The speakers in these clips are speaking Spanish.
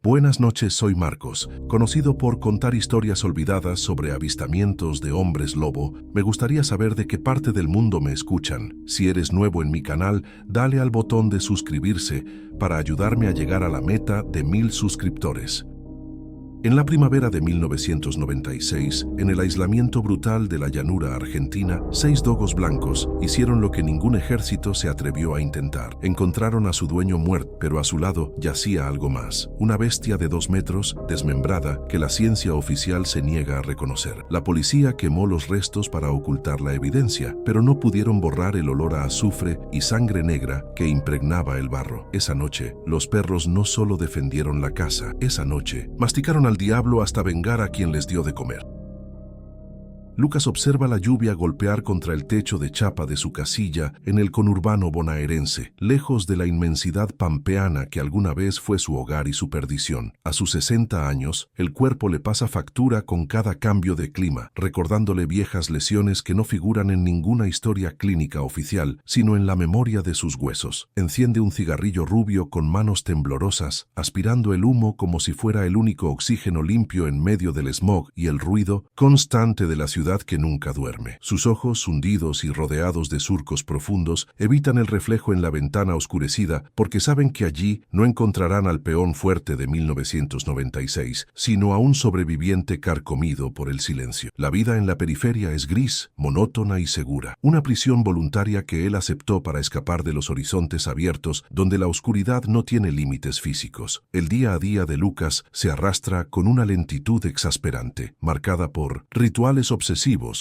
Buenas noches, soy Marcos. Conocido por contar historias olvidadas sobre avistamientos de hombres lobo, me gustaría saber de qué parte del mundo me escuchan. Si eres nuevo en mi canal, dale al botón de suscribirse para ayudarme a llegar a la meta de 1000 suscriptores. En la primavera de 1996, en el aislamiento brutal de la llanura argentina, 6 dogos blancos hicieron lo que ningún ejército se atrevió a intentar. Encontraron a su dueño muerto, pero a su lado yacía algo más. Una bestia de 2 metros, desmembrada, que la ciencia oficial se niega a reconocer. La policía quemó los restos para ocultar la evidencia, pero no pudieron borrar el olor a azufre y sangre negra que impregnaba el barro. Esa noche, los perros no solo defendieron la casa, esa noche masticaron al diablo hasta vengar a quien les dio de comer. Lucas observa la lluvia golpear contra el techo de chapa de su casilla en el conurbano bonaerense, lejos de la inmensidad pampeana que alguna vez fue su hogar y su perdición. A sus 60 años, el cuerpo le pasa factura con cada cambio de clima, recordándole viejas lesiones que no figuran en ninguna historia clínica oficial, sino en la memoria de sus huesos. Enciende un cigarrillo rubio con manos temblorosas, aspirando el humo como si fuera el único oxígeno limpio en medio del smog y el ruido constante de la ciudad que nunca duerme. Sus ojos, hundidos y rodeados de surcos profundos, evitan el reflejo en la ventana oscurecida porque saben que allí no encontrarán al peón fuerte de 1996, sino a un sobreviviente carcomido por el silencio. La vida en la periferia es gris, monótona y segura. Una prisión voluntaria que él aceptó para escapar de los horizontes abiertos donde la oscuridad no tiene límites físicos. El día a día de Lucas se arrastra con una lentitud exasperante, marcada por rituales obsesivos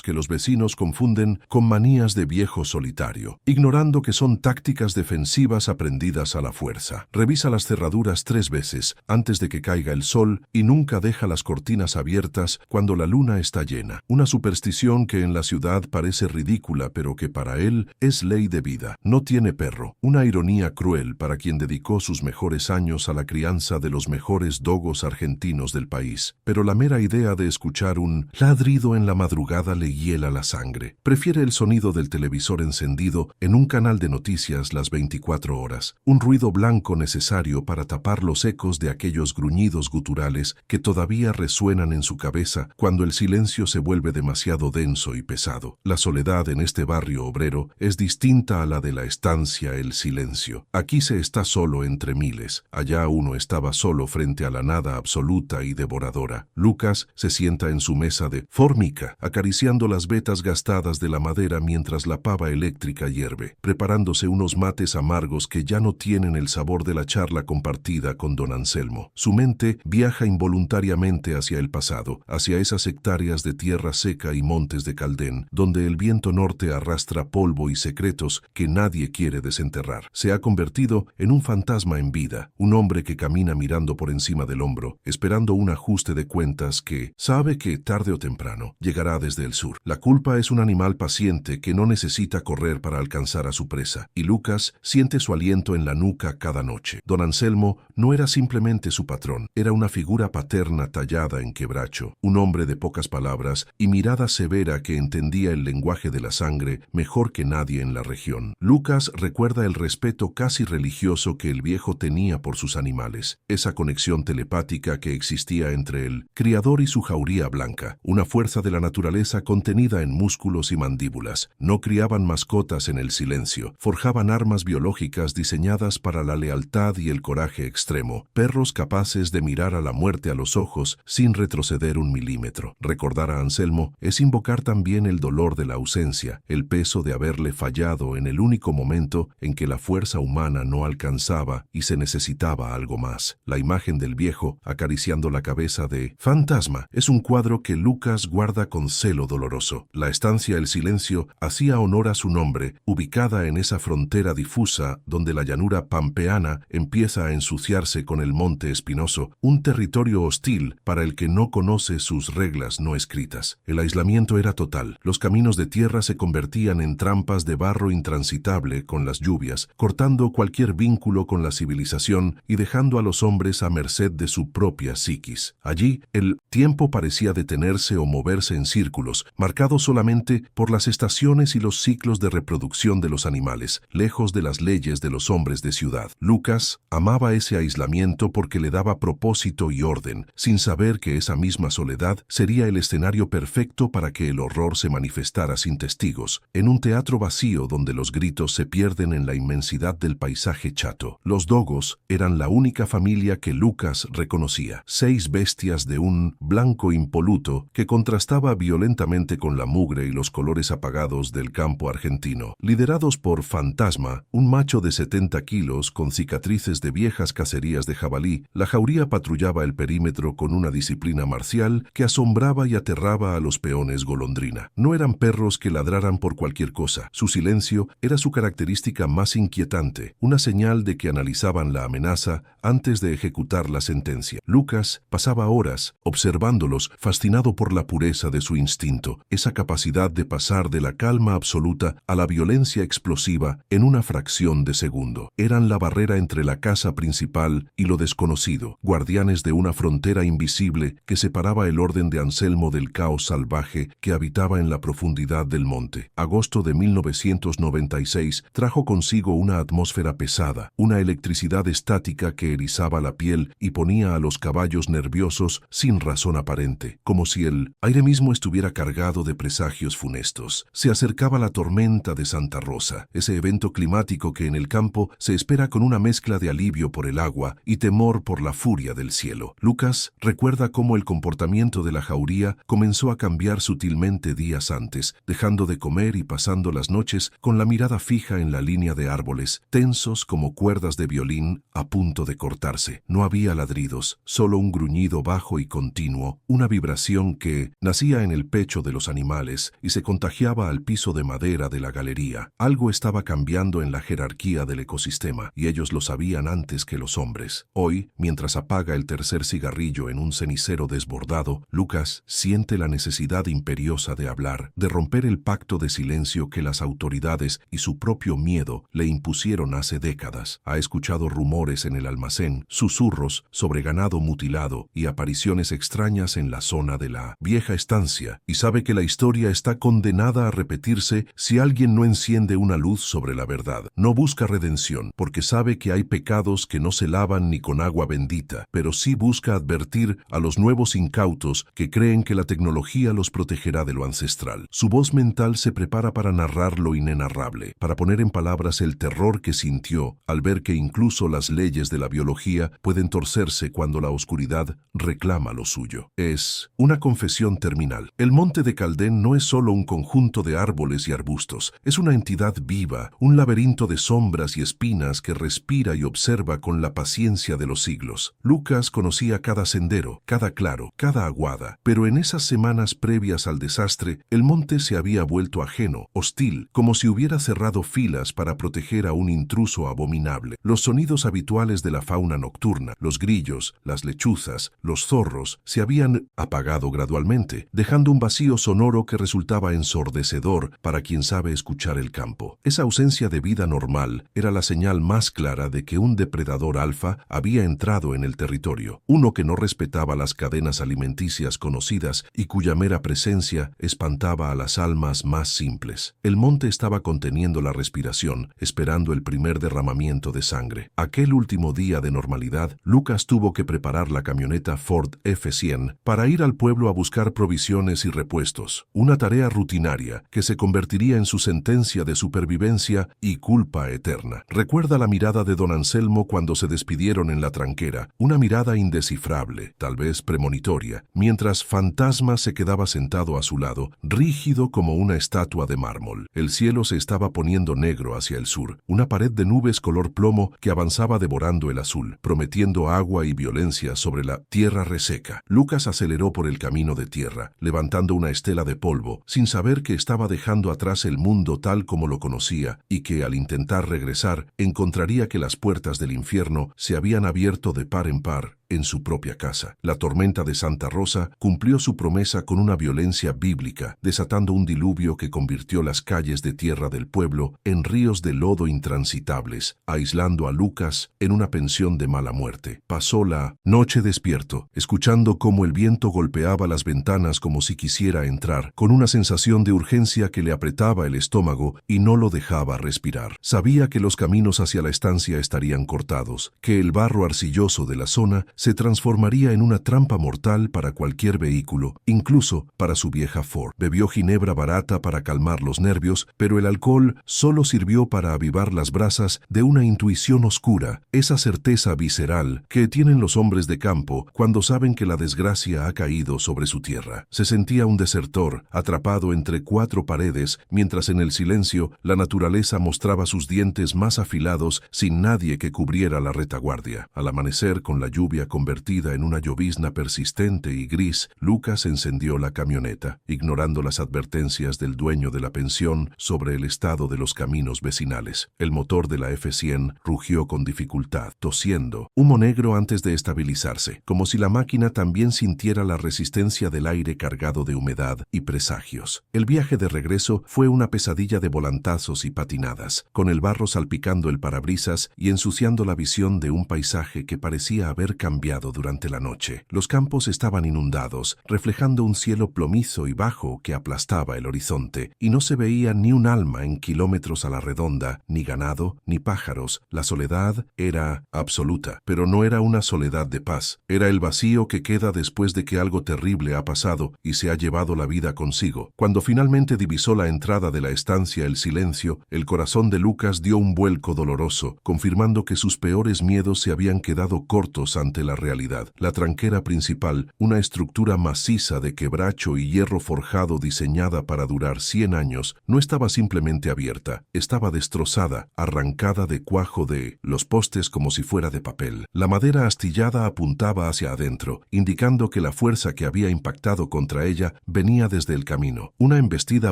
que los vecinos confunden con manías de viejo solitario, ignorando que son tácticas defensivas aprendidas a la fuerza. Revisa las cerraduras 3 veces antes de que caiga el sol y nunca deja las cortinas abiertas cuando la luna está llena. Una superstición que en la ciudad parece ridícula, pero que para él es ley de vida. No tiene perro. Una ironía cruel para quien dedicó sus mejores años a la crianza de los mejores dogos argentinos del país. Pero la mera idea de escuchar un ladrido en la madrugada le hiela la sangre. Prefiere el sonido del televisor encendido en un canal de noticias las 24 horas, un ruido blanco necesario para tapar los ecos de aquellos gruñidos guturales que todavía resuenan en su cabeza cuando el silencio se vuelve demasiado denso y pesado. La soledad en este barrio obrero es distinta a la de la estancia El Silencio. Aquí se está solo entre miles, allá uno estaba solo frente a la nada absoluta y devoradora. Lucas se sienta en su mesa de fórmica, acariciando las vetas gastadas de la madera mientras la pava eléctrica hierve, preparándose unos mates amargos que ya no tienen el sabor de la charla compartida con don Anselmo. Su mente viaja involuntariamente hacia el pasado, hacia esas hectáreas de tierra seca y montes de Caldén, donde el viento norte arrastra polvo y secretos que nadie quiere desenterrar. Se ha convertido en un fantasma en vida, un hombre que camina mirando por encima del hombro, esperando un ajuste de cuentas que sabe que tarde o temprano llegará desde el sur. La culpa es un animal paciente que no necesita correr para alcanzar a su presa, y Lucas siente su aliento en la nuca cada noche. Don Anselmo no era simplemente su patrón, era una figura paterna tallada en quebracho, un hombre de pocas palabras y mirada severa que entendía el lenguaje de la sangre mejor que nadie en la región. Lucas recuerda el respeto casi religioso que el viejo tenía por sus animales, esa conexión telepática que existía entre el criador y su jauría blanca, una fuerza de la naturaleza contenida en músculos y mandíbulas. No criaban mascotas en el silencio, forjaban armas biológicas diseñadas para la lealtad y el coraje extremo, perros capaces de mirar a la muerte a los ojos sin retroceder un milímetro. Recordar a Anselmo es invocar también el dolor de la ausencia, el peso de haberle fallado en el único momento en que la fuerza humana no alcanzaba y se necesitaba algo más. La imagen del viejo acariciando la cabeza de fantasma es un cuadro que Lucas guarda con celo doloroso. La estancia El Silencio hacía honor a su nombre, ubicada en esa frontera difusa donde la llanura pampeana empieza a ensuciarse con el monte espinoso, un territorio hostil para el que no conoce sus reglas no escritas. El aislamiento era total. Los caminos de tierra se convertían en trampas de barro intransitable con las lluvias, cortando cualquier vínculo con la civilización y dejando a los hombres a merced de su propia psiquis. Allí, el tiempo parecía detenerse o moverse en círculos círculos, marcados solamente por las estaciones y los ciclos de reproducción de los animales, lejos de las leyes de los hombres de ciudad. Lucas amaba ese aislamiento porque le daba propósito y orden, sin saber que esa misma soledad sería el escenario perfecto para que el horror se manifestara sin testigos, en un teatro vacío donde los gritos se pierden en la inmensidad del paisaje chato. Los dogos eran la única familia que Lucas reconocía, 6 bestias de un blanco impoluto que contrastaba violentamente con la mugre y los colores apagados del campo argentino. Liderados por Fantasma, un macho de 70 kilos con cicatrices de viejas cacerías de jabalí, la jauría patrullaba el perímetro con una disciplina marcial que asombraba y aterraba a los peones golondrina. No eran perros que ladraran por cualquier cosa. Su silencio era su característica más inquietante, una señal de que analizaban la amenaza antes de ejecutar la sentencia. Lucas pasaba horas observándolos, fascinado por la pureza de su instinto, esa capacidad de pasar de la calma absoluta a la violencia explosiva en una fracción de segundo. Eran la barrera entre la casa principal y lo desconocido, guardianes de una frontera invisible que separaba el orden de Anselmo del caos salvaje que habitaba en la profundidad del monte. Agosto de 1996 trajo consigo una atmósfera pesada, una electricidad estática que erizaba la piel y ponía a los caballos nerviosos sin razón aparente, como si el aire mismo estuviera cargado de presagios funestos. Se acercaba la tormenta de Santa Rosa, ese evento climático que en el campo se espera con una mezcla de alivio por el agua y temor por la furia del cielo. Lucas recuerda cómo el comportamiento de la jauría comenzó a cambiar sutilmente días antes, dejando de comer y pasando las noches con la mirada fija en la línea de árboles, tensos como cuerdas de violín a punto de cortarse. No había ladridos, solo un gruñido bajo y continuo, una vibración que nacía en el pecho de los animales y se contagiaba al piso de madera de la galería. Algo estaba cambiando en la jerarquía del ecosistema, y ellos lo sabían antes que los hombres. Hoy, mientras apaga el tercer cigarrillo en un cenicero desbordado, Lucas siente la necesidad imperiosa de hablar, de romper el pacto de silencio que las autoridades y su propio miedo le impusieron hace décadas. Ha escuchado rumores en el almacén, susurros sobre ganado mutilado y apariciones extrañas en la zona de la vieja estancia, y sabe que la historia está condenada a repetirse si alguien no enciende una luz sobre la verdad. No busca redención, porque sabe que hay pecados que no se lavan ni con agua bendita, pero sí busca advertir a los nuevos incautos que creen que la tecnología los protegerá de lo ancestral. Su voz mental se prepara para narrar lo inenarrable, para poner en palabras el terror que sintió al ver que incluso las leyes de la biología pueden torcerse cuando la oscuridad reclama lo suyo. Es una confesión terminal. El monte de Caldén no es solo un conjunto de árboles y arbustos, es una entidad viva, un laberinto de sombras y espinas que respira y observa con la paciencia de los siglos. Lucas conocía cada sendero, cada claro, cada aguada, pero en esas semanas previas al desastre, el monte se había vuelto ajeno, hostil, como si hubiera cerrado filas para proteger a un intruso abominable. Los sonidos habituales de la fauna nocturna, los grillos, las lechuzas, los zorros, se habían apagado gradualmente, dejando un vacío sonoro que resultaba ensordecedor para quien sabe escuchar el campo. Esa ausencia de vida normal era la señal más clara de que un depredador alfa había entrado en el territorio, uno que no respetaba las cadenas alimenticias conocidas y cuya mera presencia espantaba a las almas más simples. El monte estaba conteniendo la respiración, esperando el primer derramamiento de sangre. Aquel último día de normalidad, Lucas tuvo que preparar la camioneta Ford F-100 para ir al pueblo a buscar provisiones y repuestos, una tarea rutinaria que se convertiría en su sentencia de supervivencia y culpa eterna. Recuerda la mirada de don Anselmo cuando se despidieron en la tranquera, una mirada indescifrable, tal vez premonitoria, mientras Fantasma se quedaba sentado a su lado, rígido como una estatua de mármol. El cielo se estaba poniendo negro hacia el sur, una pared de nubes color plomo que avanzaba devorando el azul, prometiendo agua y violencia sobre la tierra reseca. Lucas aceleró por el camino de tierra, levantando una estela de polvo, sin saber que estaba dejando atrás el mundo tal como lo conocía y que al intentar regresar encontraría que las puertas del infierno se habían abierto de par en par en su propia casa. La tormenta de Santa Rosa cumplió su promesa con una violencia bíblica, desatando un diluvio que convirtió las calles de tierra del pueblo en ríos de lodo intransitables, aislando a Lucas en una pensión de mala muerte. Pasó la noche despierto, escuchando cómo el viento golpeaba las ventanas como si quisiera entrar, con una sensación de urgencia que le apretaba el estómago y no lo dejaba respirar. Sabía que los caminos hacia la estancia estarían cortados, que el barro arcilloso de la zona se transformaría en una trampa mortal para cualquier vehículo, incluso para su vieja Ford. Bebió ginebra barata para calmar los nervios, pero el alcohol solo sirvió para avivar las brasas de una intuición oscura, esa certeza visceral que tienen los hombres de campo cuando saben que la desgracia ha caído sobre su tierra. Se sentía un desertor, atrapado entre cuatro paredes, mientras en el silencio la naturaleza mostraba sus dientes más afilados sin nadie que cubriera la retaguardia. Al amanecer, con la lluvia convertida en una llovizna persistente y gris, Lucas encendió la camioneta, ignorando las advertencias del dueño de la pensión sobre el estado de los caminos vecinales. El motor de la F100 rugió con dificultad, tosiendo, humo negro antes de estabilizarse, como si la máquina también sintiera la resistencia del aire cargado de humedad y presagios. El viaje de regreso fue una pesadilla de volantazos y patinadas, con el barro salpicando el parabrisas y ensuciando la visión de un paisaje que parecía haber cambiado durante la noche. Los campos estaban inundados, reflejando un cielo plomizo y bajo que aplastaba el horizonte, y no se veía ni un alma en kilómetros a la redonda, ni ganado, ni pájaros. La soledad era absoluta, pero no era una soledad de paz. Era el vacío que queda después de que algo terrible ha pasado y se ha llevado la vida consigo. Cuando finalmente divisó la entrada de la estancia el silencio, el corazón de Lucas dio un vuelco doloroso, confirmando que sus peores miedos se habían quedado cortos ante la realidad. La tranquera principal, una estructura maciza de quebracho y hierro forjado diseñada para durar 100 años, no estaba simplemente abierta, estaba destrozada, arrancada de cuajo de los postes como si fuera de papel. La madera astillada apuntaba hacia adentro, indicando que la fuerza que había impactado contra ella venía desde el camino. Una embestida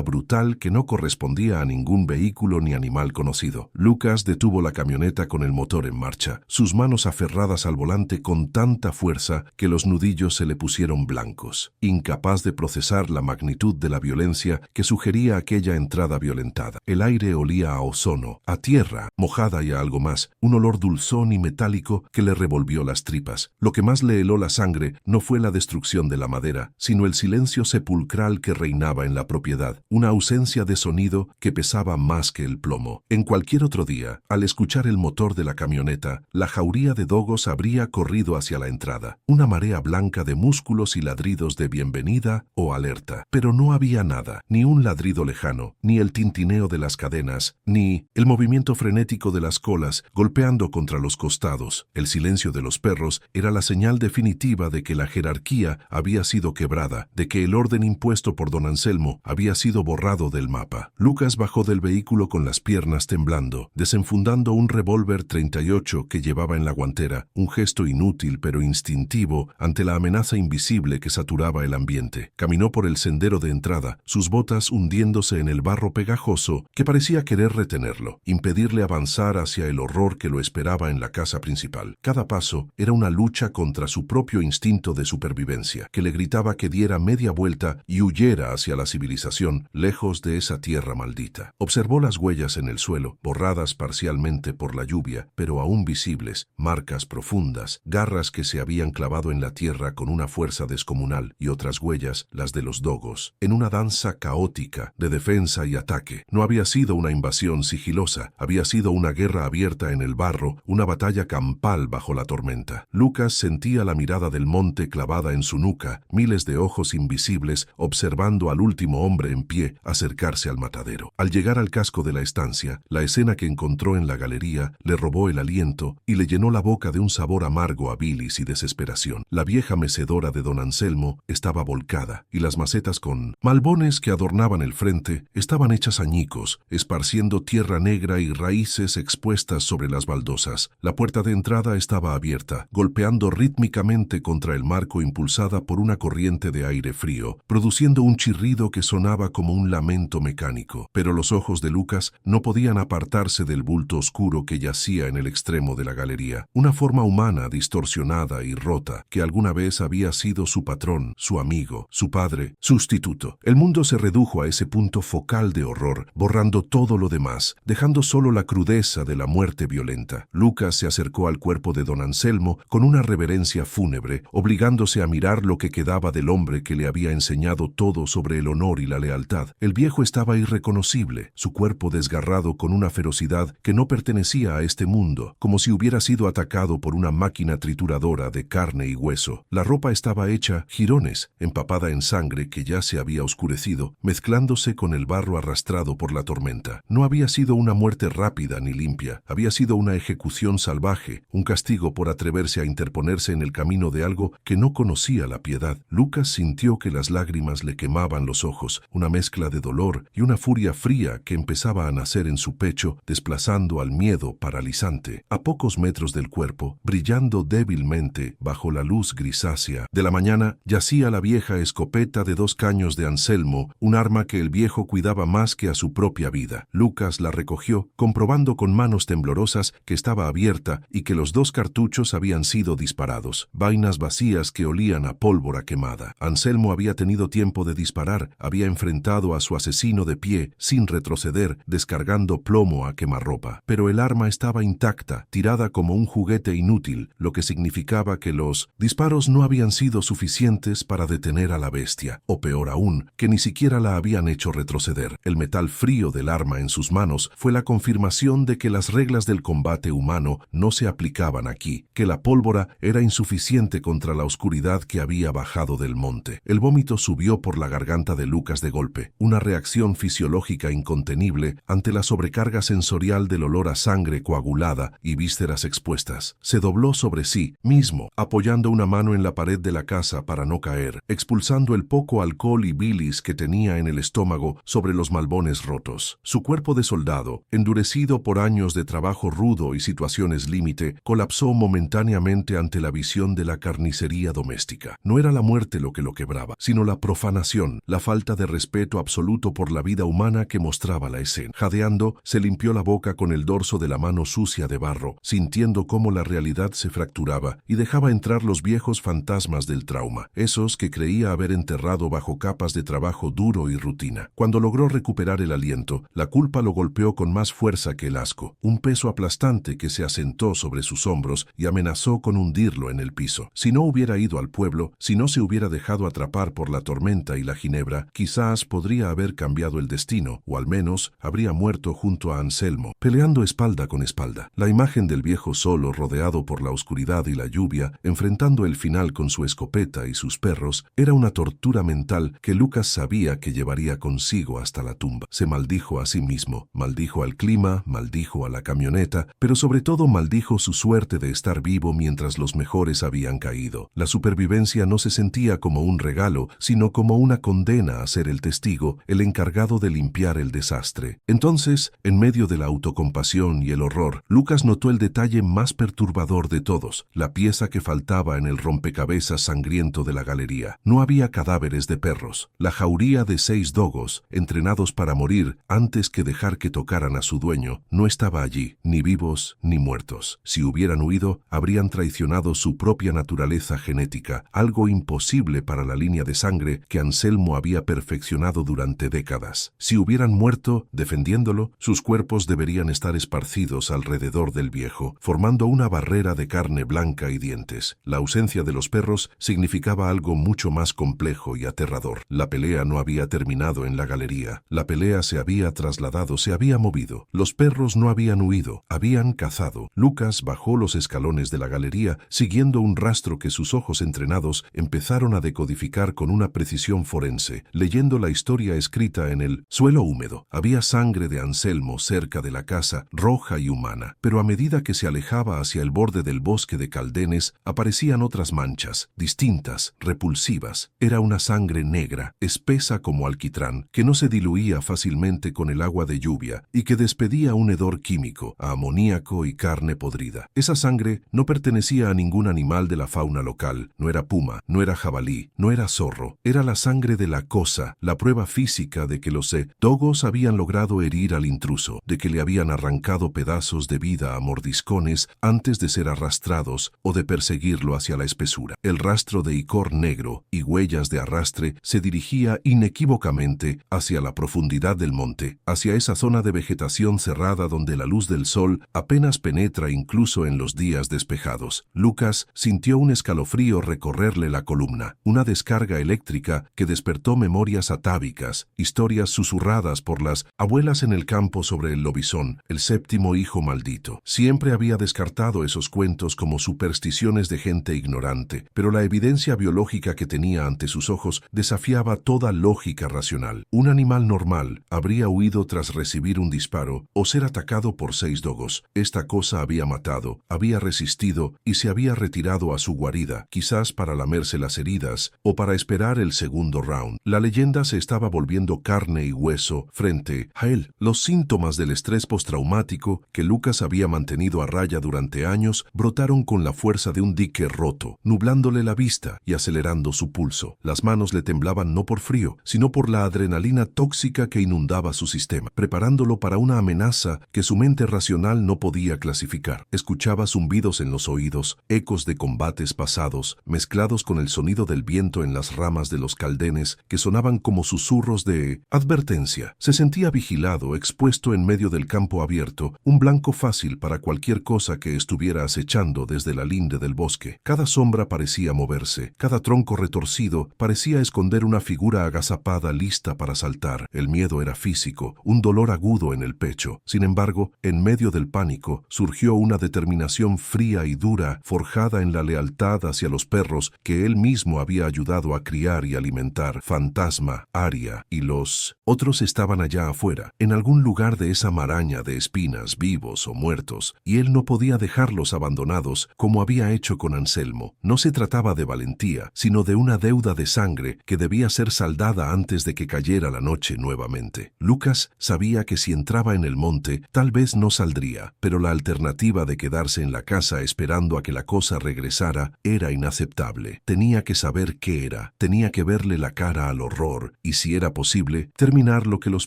brutal que no correspondía a ningún vehículo ni animal conocido. Lucas detuvo la camioneta con el motor en marcha, sus manos aferradas al volante con tanta fuerza que los nudillos se le pusieron blancos, incapaz de procesar la magnitud de la violencia que sugería aquella entrada violentada. El aire olía a ozono, a tierra, mojada y a algo más, un olor dulzón y metálico que le revolvió las tripas. Lo que más le heló la sangre no fue la destrucción de la madera, sino el silencio sepulcral que reinaba en la propiedad, una ausencia de sonido que pesaba más que el plomo. En cualquier otro día, al escuchar el motor de la camioneta, la jauría de dogos habría corrido hacia la entrada, una marea blanca de músculos y ladridos de bienvenida o alerta. Pero no había nada, ni un ladrido lejano, ni el tintineo de las cadenas, ni el movimiento frenético de las colas golpeando contra los costados. El silencio de los perros era la señal definitiva de que la jerarquía había sido quebrada, de que el orden impuesto por don Anselmo había sido borrado del mapa. Lucas bajó del vehículo con las piernas temblando, desenfundando un revólver 38 que llevaba en la guantera, un gesto inútil pero instintivo ante la amenaza invisible que saturaba el ambiente. Caminó por el sendero de entrada, sus botas hundiéndose en el barro pegajoso que parecía querer retenerlo, impedirle avanzar hacia el horror que lo esperaba en la casa principal. Cada paso era una lucha contra su propio instinto de supervivencia, que le gritaba que diera media vuelta y huyera hacia la civilización, lejos de esa tierra maldita. Observó las huellas en el suelo, borradas parcialmente por la lluvia, pero aún visibles, marcas profundas, garras que se habían clavado en la tierra con una fuerza descomunal, y otras huellas, las de los dogos, en una danza caótica de defensa y ataque. No había sido una invasión sigilosa, había sido una guerra abierta en el barro, una batalla campal bajo la tormenta. Lucas sentía la mirada del monte clavada en su nuca, miles de ojos invisibles observando al último hombre en pie acercarse al matadero. Al llegar al casco de la estancia, la escena que encontró en la galería le robó el aliento y le llenó la boca de un sabor amargo a bilis y desesperación. La vieja mecedora de don Anselmo estaba volcada, y las macetas con malbones que adornaban el frente estaban hechas añicos, esparciendo tierra negra y raíces expuestas sobre las baldosas. La puerta de entrada estaba abierta, golpeando rítmicamente contra el marco impulsada por una corriente de aire frío, produciendo un chirrido que sonaba como un lamento mecánico. Pero los ojos de Lucas no podían apartarse del bulto oscuro que yacía en el extremo de la galería. Una forma humana distorsionada distorsionada y rota, que alguna vez había sido su patrón, su amigo, su padre, sustituto. El mundo se redujo a ese punto focal de horror, borrando todo lo demás, dejando solo la crudeza de la muerte violenta. Lucas se acercó al cuerpo de don Anselmo con una reverencia fúnebre, obligándose a mirar lo que quedaba del hombre que le había enseñado todo sobre el honor y la lealtad. El viejo estaba irreconocible, su cuerpo desgarrado con una ferocidad que no pertenecía a este mundo, como si hubiera sido atacado por una máquina trituradora de carne y hueso. La ropa estaba hecha jirones, empapada en sangre que ya se había oscurecido, mezclándose con el barro arrastrado por la tormenta. No había sido una muerte rápida ni limpia, había sido una ejecución salvaje, un castigo por atreverse a interponerse en el camino de algo que no conocía la piedad. Lucas sintió que las lágrimas le quemaban los ojos, una mezcla de dolor y una furia fría que empezaba a nacer en su pecho, desplazando al miedo paralizante. A pocos metros del cuerpo, brillando débilmente bajo la luz grisácea de la mañana, yacía la vieja escopeta de 2 caños de Anselmo, un arma que el viejo cuidaba más que a su propia vida. Lucas la recogió, comprobando con manos temblorosas que estaba abierta y que los 2 cartuchos habían sido disparados, vainas vacías que olían a pólvora quemada. Anselmo había tenido tiempo de disparar, había enfrentado a su asesino de pie, sin retroceder, descargando plomo a quemarropa. Pero el arma estaba intacta, tirada como un juguete inútil, lo que significaba que los disparos no habían sido suficientes para detener a la bestia, o peor aún, que ni siquiera la habían hecho retroceder. El metal frío del arma en sus manos fue la confirmación de que las reglas del combate humano no se aplicaban aquí, que la pólvora era insuficiente contra la oscuridad que había bajado del monte. El vómito subió por la garganta de Lucas de golpe, una reacción fisiológica incontenible ante la sobrecarga sensorial del olor a sangre coagulada y vísceras expuestas. Se dobló sobre sí mismo, apoyando una mano en la pared de la casa para no caer, expulsando el poco alcohol y bilis que tenía en el estómago sobre los malbones rotos. Su cuerpo de soldado, endurecido por años de trabajo rudo y situaciones límite, colapsó momentáneamente ante la visión de la carnicería doméstica. No era la muerte lo que lo quebraba, sino la profanación, la falta de respeto absoluto por la vida humana que mostraba la escena. Jadeando, se limpió la boca con el dorso de la mano sucia de barro, sintiendo cómo la realidad se fracturaba y dejaba entrar los viejos fantasmas del trauma, esos que creía haber enterrado bajo capas de trabajo duro y rutina. Cuando logró recuperar el aliento, la culpa lo golpeó con más fuerza que el asco, un peso aplastante que se asentó sobre sus hombros y amenazó con hundirlo en el piso. Si no hubiera ido al pueblo, si no se hubiera dejado atrapar por la tormenta y la ginebra, quizás podría haber cambiado el destino, o al menos habría muerto junto a Anselmo, peleando espalda con espalda. La imagen del viejo solo, rodeado por la oscuridad y la lluvia, enfrentando el final con su escopeta y sus perros, era una tortura mental que Lucas sabía que llevaría consigo hasta la tumba. Se maldijo a sí mismo, maldijo al clima, maldijo a la camioneta, pero sobre todo maldijo su suerte de estar vivo mientras los mejores habían caído. La supervivencia no se sentía como un regalo, sino como una condena a ser el testigo, el encargado de limpiar el desastre. Entonces, en medio de la autocompasión y el horror, Lucas notó el detalle más perturbador de todos, la pieza que faltaba en el rompecabezas sangriento de la galería. No había cadáveres de perros. La jauría de 6 dogos, entrenados para morir antes que dejar que tocaran a su dueño, no estaba allí, ni vivos ni muertos. Si hubieran huido, habrían traicionado su propia naturaleza genética, algo imposible para la línea de sangre que Anselmo había perfeccionado durante décadas. Si hubieran muerto defendiéndolo, sus cuerpos deberían estar esparcidos alrededor del viejo, formando una barrera de carne blanca y dientes. La ausencia de los perros significaba algo mucho más complejo y aterrador. La pelea no había terminado en la galería. La pelea se había trasladado, se había movido. Los perros no habían huido, habían cazado. Lucas bajó los escalones de la galería, siguiendo un rastro que sus ojos entrenados empezaron a decodificar con una precisión forense, leyendo la historia escrita en el suelo húmedo. Había sangre de Anselmo cerca de la casa, roja y humana, pero a medida que se alejaba hacia el borde del bosque de Caldenes, aparecían otras manchas, distintas, repulsivas. Era una sangre negra, espesa como alquitrán, que no se diluía fácilmente con el agua de lluvia y que despedía un hedor químico, a amoníaco y carne podrida. Esa sangre no pertenecía a ningún animal de la fauna local, no era puma, no era jabalí, no era zorro, era la sangre de la cosa, la prueba física de que los dogos habían logrado herir al intruso, de que le habían arrancado pedazos de vida a mordiscones antes de ser arrastrados veloz o de perseguirlo hacia la espesura. El rastro de icor negro y huellas de arrastre se dirigía inequívocamente hacia la profundidad del monte, hacia esa zona de vegetación cerrada donde la luz del sol apenas penetra incluso en los días despejados. Lucas sintió un escalofrío recorrerle la columna, una descarga eléctrica que despertó memorias atávicas, historias susurradas por las abuelas en el campo sobre el lobizón, el séptimo hijo maldito. Siempre había descartado esos cuentos como supersticiones de gente ignorante, pero la evidencia biológica que tenía ante sus ojos desafiaba toda lógica racional. Un animal normal habría huido tras recibir un disparo o ser atacado por 6 dogos. Esta cosa había matado, había resistido y se había retirado a su guarida, quizás para lamerse las heridas o para esperar el segundo round. La leyenda se estaba volviendo carne y hueso frente a él. Los síntomas del estrés postraumático que Lucas había mantenido a raya durante años brotaron con la fuerza de un dique roto, nublándole la vista y acelerando su pulso. Las manos le temblaban no por frío, sino por la adrenalina tóxica que inundaba su sistema, preparándolo para una amenaza que su mente racional no podía clasificar. Escuchaba zumbidos en los oídos, ecos de combates pasados, mezclados con el sonido del viento en las ramas de los caldenes que sonaban como susurros de advertencia. Se sentía vigilado, expuesto en medio del campo abierto, un blanco fácil para cualquier cosa que estuviera acechando desde la linde del bosque. Cada sombra parecía moverse, cada tronco retorcido parecía esconder una figura agazapada lista para saltar. El miedo era físico, un dolor agudo en el pecho. Sin embargo, en medio del pánico, surgió una determinación fría y dura, forjada en la lealtad hacia los perros que él mismo había ayudado a criar y alimentar. Fantasma, Aria y los otros estaban allá afuera, en algún lugar de esa maraña de espinas, vivos o muertos, y él no podía dejarlos abandonados como había hecho con Anselmo. No se trataba de valentía, sino de una deuda de sangre que debía ser saldada antes de que cayera la noche nuevamente. Lucas sabía que si entraba en el monte, tal vez no saldría, pero la alternativa de quedarse en la casa esperando a que la cosa regresara era inaceptable. Tenía que saber qué era, tenía que verle la cara al horror y, si era posible, terminar lo que los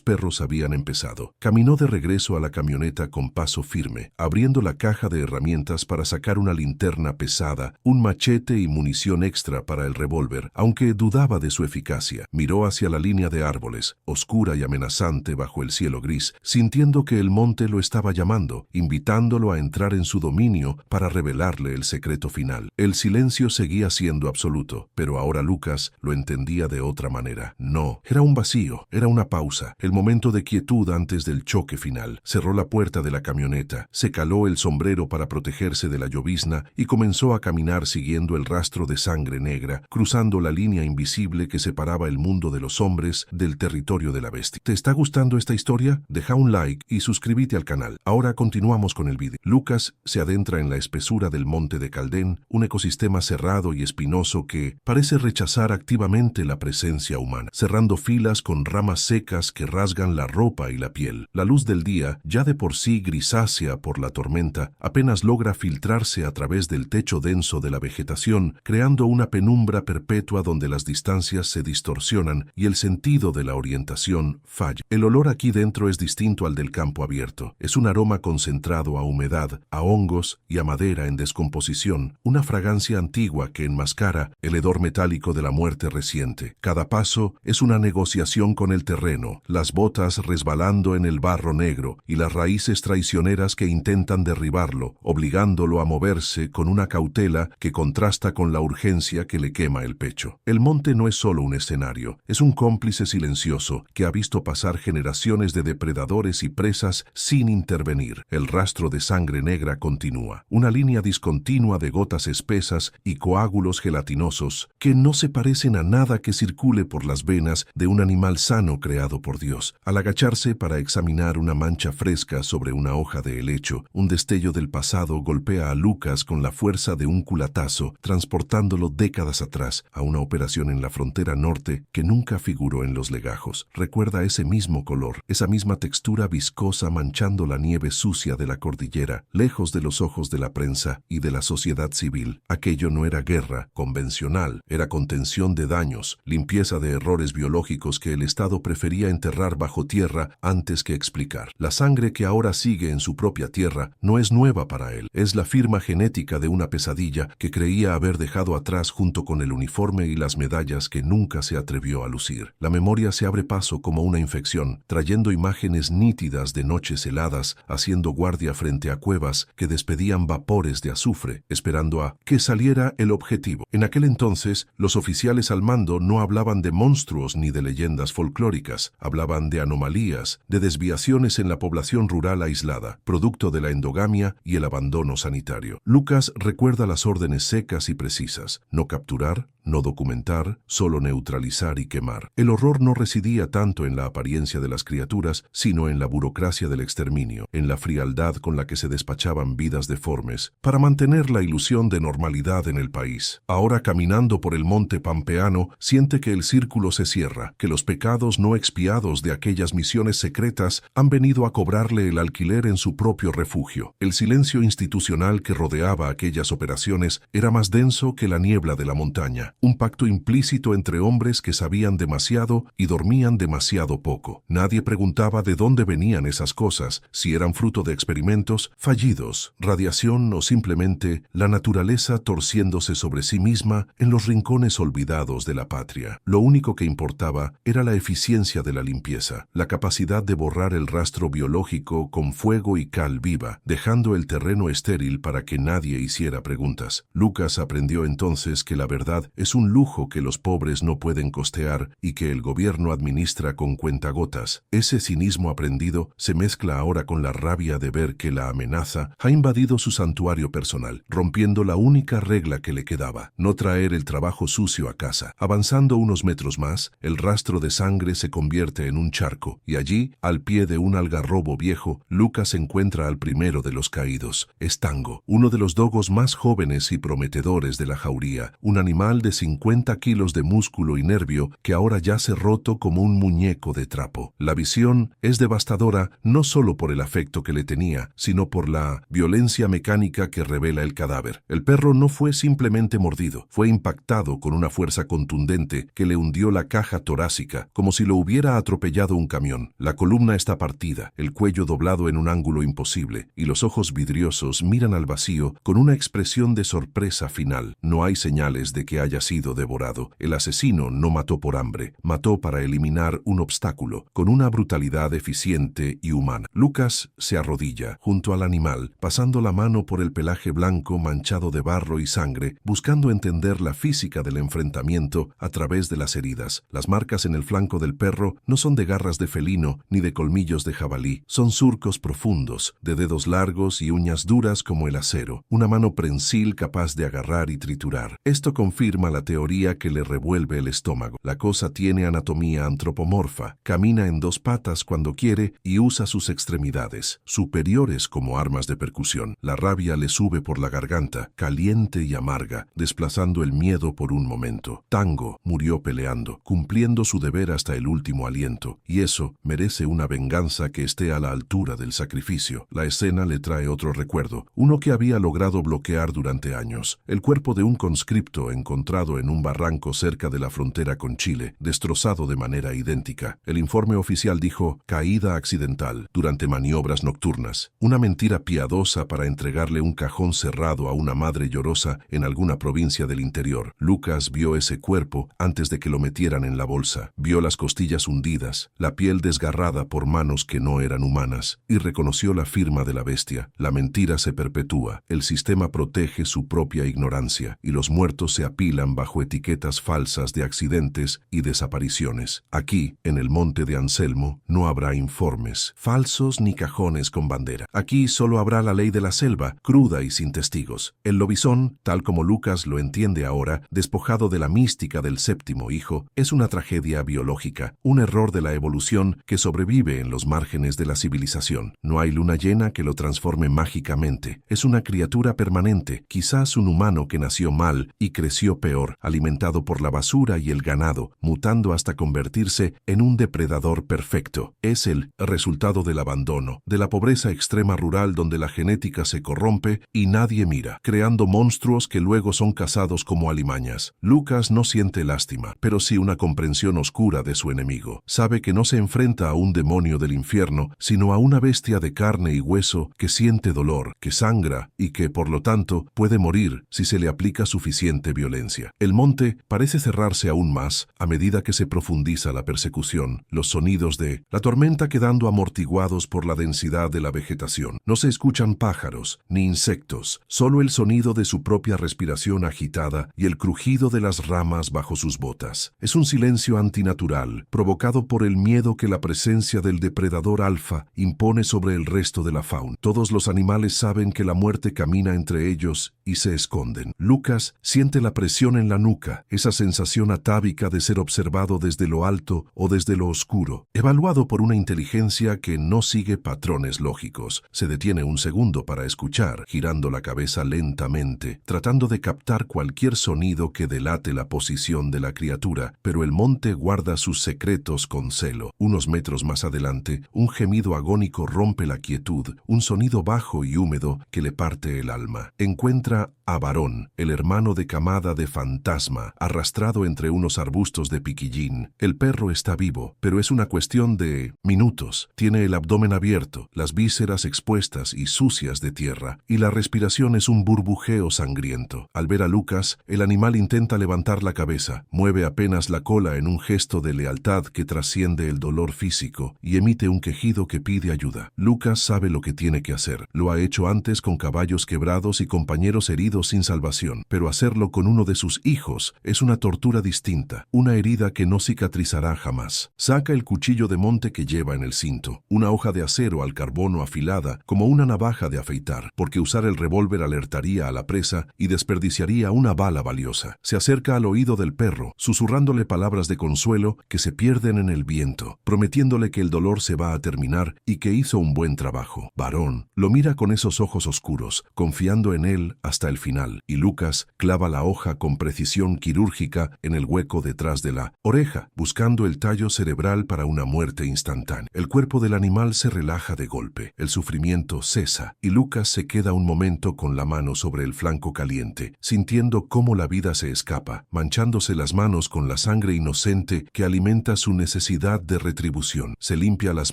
perros habían empezado. Caminó de regreso a la camioneta con paso firme, abriendo la caja de herramientas para sacar una linterna pesada, un machete y munición extra para el revólver, aunque dudaba de su eficacia. Miró hacia la línea de árboles, oscura y amenazante bajo el cielo gris, sintiendo que el monte lo estaba llamando, invitándolo a entrar en su dominio para revelarle el secreto final. El silencio seguía siendo absoluto, pero ahora Lucas lo entendía de otra manera. No, era un vacío, era una pausa, el momento de quietud antes del choque final. Cerró la puerta de la camioneta, se caló el sombrero para protegerse de la llovizna y comenzó a caminar siguiendo el rastro de sangre negra, cruzando la línea invisible que separaba el mundo de los hombres del territorio de la bestia. ¿Te está gustando esta historia? Deja un like y suscríbete al canal. Ahora continuamos con el vídeo. Lucas se adentra en la espesura del monte de Caldén, un ecosistema cerrado y espinoso que parece rechazar activamente la presencia humana, cerrando filas con ramas secas que rasgan la ropa y la piel. La luz del día, ya de por sí grisácea por la tormenta, apenas logra filtrarse a través del techo denso de la vegetación, creando una penumbra perpetua donde las distancias se distorsionan y el sentido de la orientación falla. El olor aquí dentro es distinto al del campo abierto. Es un aroma concentrado a humedad, a hongos y a madera en descomposición, una fragancia antigua que enmascara el hedor metálico de la muerte reciente. Cada paso es una negociación con el terreno, las botas resbalando en el barro negro y las raíces traicioneras que intentan derribarlo, obligándolo a moverse con una cautela que contrasta con la urgencia que le quema el pecho. El monte no es solo un escenario, es un cómplice silencioso que ha visto pasar generaciones de depredadores y presas sin intervenir. El rastro de sangre negra continúa, una línea discontinua de gotas espesas y coágulos gelatinosos que no se parecen a nada que circule por las venas de un animal sano creado por Dios. Al agacharse para examinar una mancha fresca sobre una hoja de helecho, un destello del pasado golpea a Lucas con la fuerza de un culatazo, transportándolo décadas atrás a una operación en la frontera norte que nunca figuró en los legajos. Recuerda ese mismo color, esa misma textura viscosa manchando la nieve sucia de la cordillera, lejos de los ojos de la prensa y de la sociedad civil. Aquello no era guerra convencional, era contención de daños, limpieza de errores biológicos que el Estado prefería enterrar bajo tierra antes que explicar. La sangre que ahora sigue en su propia tierra no es nueva para él, es la firma genética genética de una pesadilla que creía haber dejado atrás junto con el uniforme y las medallas que nunca se atrevió a lucir. La memoria se abre paso como una infección, trayendo imágenes nítidas de noches heladas, haciendo guardia frente a cuevas que despedían vapores de azufre, esperando a que saliera el objetivo. En aquel entonces, los oficiales al mando no hablaban de monstruos ni de leyendas folclóricas, hablaban de anomalías, de desviaciones en la población rural aislada, producto de la endogamia y el abandono sanitario. Lucas recuerda las órdenes secas y precisas: no capturar, no documentar, solo neutralizar y quemar. El horror no residía tanto en la apariencia de las criaturas, sino en la burocracia del exterminio, en la frialdad con la que se despachaban vidas deformes, para mantener la ilusión de normalidad en el país. Ahora, caminando por el monte pampeano, siente que el círculo se cierra, que los pecados no expiados de aquellas misiones secretas han venido a cobrarle el alquiler en su propio refugio. El silencio institucional que rodeaba aquellas operaciones era más denso que la niebla de la montaña. Un pacto implícito entre hombres que sabían demasiado y dormían demasiado poco. Nadie preguntaba de dónde venían esas cosas, si eran fruto de experimentos fallidos, radiación o simplemente la naturaleza torciéndose sobre sí misma en los rincones olvidados de la patria. Lo único que importaba era la eficiencia de la limpieza, la capacidad de borrar el rastro biológico con fuego y cal viva, dejando el terreno estéril para que nadie hiciera preguntas. Lucas aprendió entonces que la verdad es un lujo que los pobres no pueden costear y que el gobierno administra con cuentagotas. Ese cinismo aprendido se mezcla ahora con la rabia de ver que la amenaza ha invadido su santuario personal, rompiendo la única regla que le quedaba: no traer el trabajo sucio a casa. Avanzando unos metros más, el rastro de sangre se convierte en un charco, y allí, al pie de un algarrobo viejo, Lucas encuentra al primero de los caídos. Es Tango, uno de los dogos más jóvenes y prometedores de la jauría, un animal de 50 kilos de músculo y nervio que ahora yace roto como un muñeco de trapo. La visión es devastadora no solo por el afecto que le tenía, sino por la violencia mecánica que revela el cadáver. El perro no fue simplemente mordido, fue impactado con una fuerza contundente que le hundió la caja torácica, como si lo hubiera atropellado un camión. La columna está partida, el cuello doblado en un ángulo imposible, y los ojos vidriosos miran al vacío con una expresión de sorpresa final. No hay señales de que haya sido devorado. El asesino no mató por hambre, mató para eliminar un obstáculo, con una brutalidad eficiente y humana. Lucas se arrodilla junto al animal, pasando la mano por el pelaje blanco manchado de barro y sangre, buscando entender la física del enfrentamiento a través de las heridas. Las marcas en el flanco del perro no son de garras de felino ni de colmillos de jabalí, son surcos profundos, de dedos largos y uñas duras como el acero, una mano prensil capaz de agarrar y triturar. Esto confirma la teoría que le revuelve el estómago. La cosa tiene anatomía antropomorfa, camina en dos patas cuando quiere y usa sus extremidades superiores como armas de percusión. La rabia le sube por la garganta, caliente y amarga, desplazando el miedo por un momento. Tango murió peleando, cumpliendo su deber hasta el último aliento, y eso merece una venganza que esté a la altura del sacrificio. La escena le trae otro recuerdo, uno que había logrado bloquear durante años: el cuerpo de un conscripto encontrado en un barranco cerca de la frontera con Chile, destrozado de manera idéntica. El informe oficial dijo: caída accidental durante maniobras nocturnas, una mentira piadosa para entregarle un cajón cerrado a una madre llorosa en alguna provincia del interior. Lucas vio ese cuerpo antes de que lo metieran en la bolsa, vio las costillas hundidas, la piel desgarrada por manos que no eran humanas, y reconoció la firma de la bestia. La mentira se perpetúa, el sistema protege su propia ignorancia, y los muertos se apilan bajo etiquetas falsas de accidentes y desapariciones. Aquí, en el monte de Anselmo, no habrá informes falsos ni cajones con bandera. Aquí solo habrá la ley de la selva, cruda y sin testigos. El lobizón, tal como Lucas lo entiende ahora, despojado de la mística del séptimo hijo, es una tragedia biológica, un error de la evolución que sobrevive en los márgenes de la civilización. No hay luna llena que lo transforme mágicamente. Es una criatura permanente, quizás un humano que nació mal y creció peor, alimentado por la basura y el ganado, mutando hasta convertirse en un depredador perfecto. Es el resultado del abandono, de la pobreza extrema rural donde la genética se corrompe y nadie mira, creando monstruos que luego son cazados como alimañas. Lucas no siente lástima, pero sí una comprensión oscura de su enemigo. Sabe que no se enfrenta a un demonio del infierno, sino a una bestia de carne y hueso que siente dolor, que sangra y y que, por lo tanto, puede morir si se le aplica suficiente violencia. El monte parece cerrarse aún más a medida que se profundiza la persecución, los sonidos de la tormenta quedando amortiguados por la densidad de la vegetación. No se escuchan pájaros ni insectos, solo el sonido de su propia respiración agitada y el crujido de las ramas bajo sus botas. Es un silencio antinatural, provocado por el miedo que la presencia del depredador alfa impone sobre el resto de la fauna. Todos los animales saben que la muerte camina entre ellos y se esconden. Lucas siente la presión en la nuca, esa sensación atávica de ser observado desde lo alto o desde lo oscuro. Evaluado por una inteligencia que no sigue patrones lógicos, se detiene un segundo para escuchar, girando la cabeza lentamente, tratando de captar cualquier sonido que delate la posición de la criatura, pero el monte guarda sus secretos con celo. Unos metros más adelante, un gemido agónico rompe la quietud, un sonido bajo y húmedo que le parte el alma. Encuentra a Varón, el hermano de camada de Fantasma, arrastrado entre unos arbustos de piquillín. El perro está vivo, pero es una cuestión de minutos. Tiene el abdomen abierto, las vísceras expuestas y sucias de tierra, y la respiración es un burbujeo sangriento. Al ver a Lucas, el animal intenta levantar la cabeza, mueve apenas la cola en un gesto de lealtad que trasciende el dolor físico y emite un quejido que pide ayuda. Lucas sabe lo que tiene que hacer. Lo ha hecho antes con caballos quebrados y compañeros heridos sin salvación, pero hacerlo con uno de sus hijos es una tortura distinta, una herida que no cicatrizará jamás. Saca el cuchillo de monte que lleva en el cinto, una hoja de acero al carbono afilada como una navaja de afeitar, porque usar el revólver alertaría a la presa y desperdiciaría una bala valiosa. Se acerca al oído del perro, susurrándole palabras de consuelo que se pierden en el viento, prometiéndole que el dolor se va a terminar y que hizo un buen trabajo. Varón lo mira con esos ojos oscuros, confiando en él hasta el final, y Lucas clava la hoja con precisión quirúrgica en el hueco detrás de la oreja, buscando el tallo cerebral para una muerte instantánea. El cuerpo del animal se relaja de golpe, el sufrimiento cesa, y Lucas se queda un momento con la mano sobre el flanco caliente, sintiendo cómo la vida se escapa, manchándose las manos con la sangre inocente que alimenta su necesidad de retribución. Se limpia las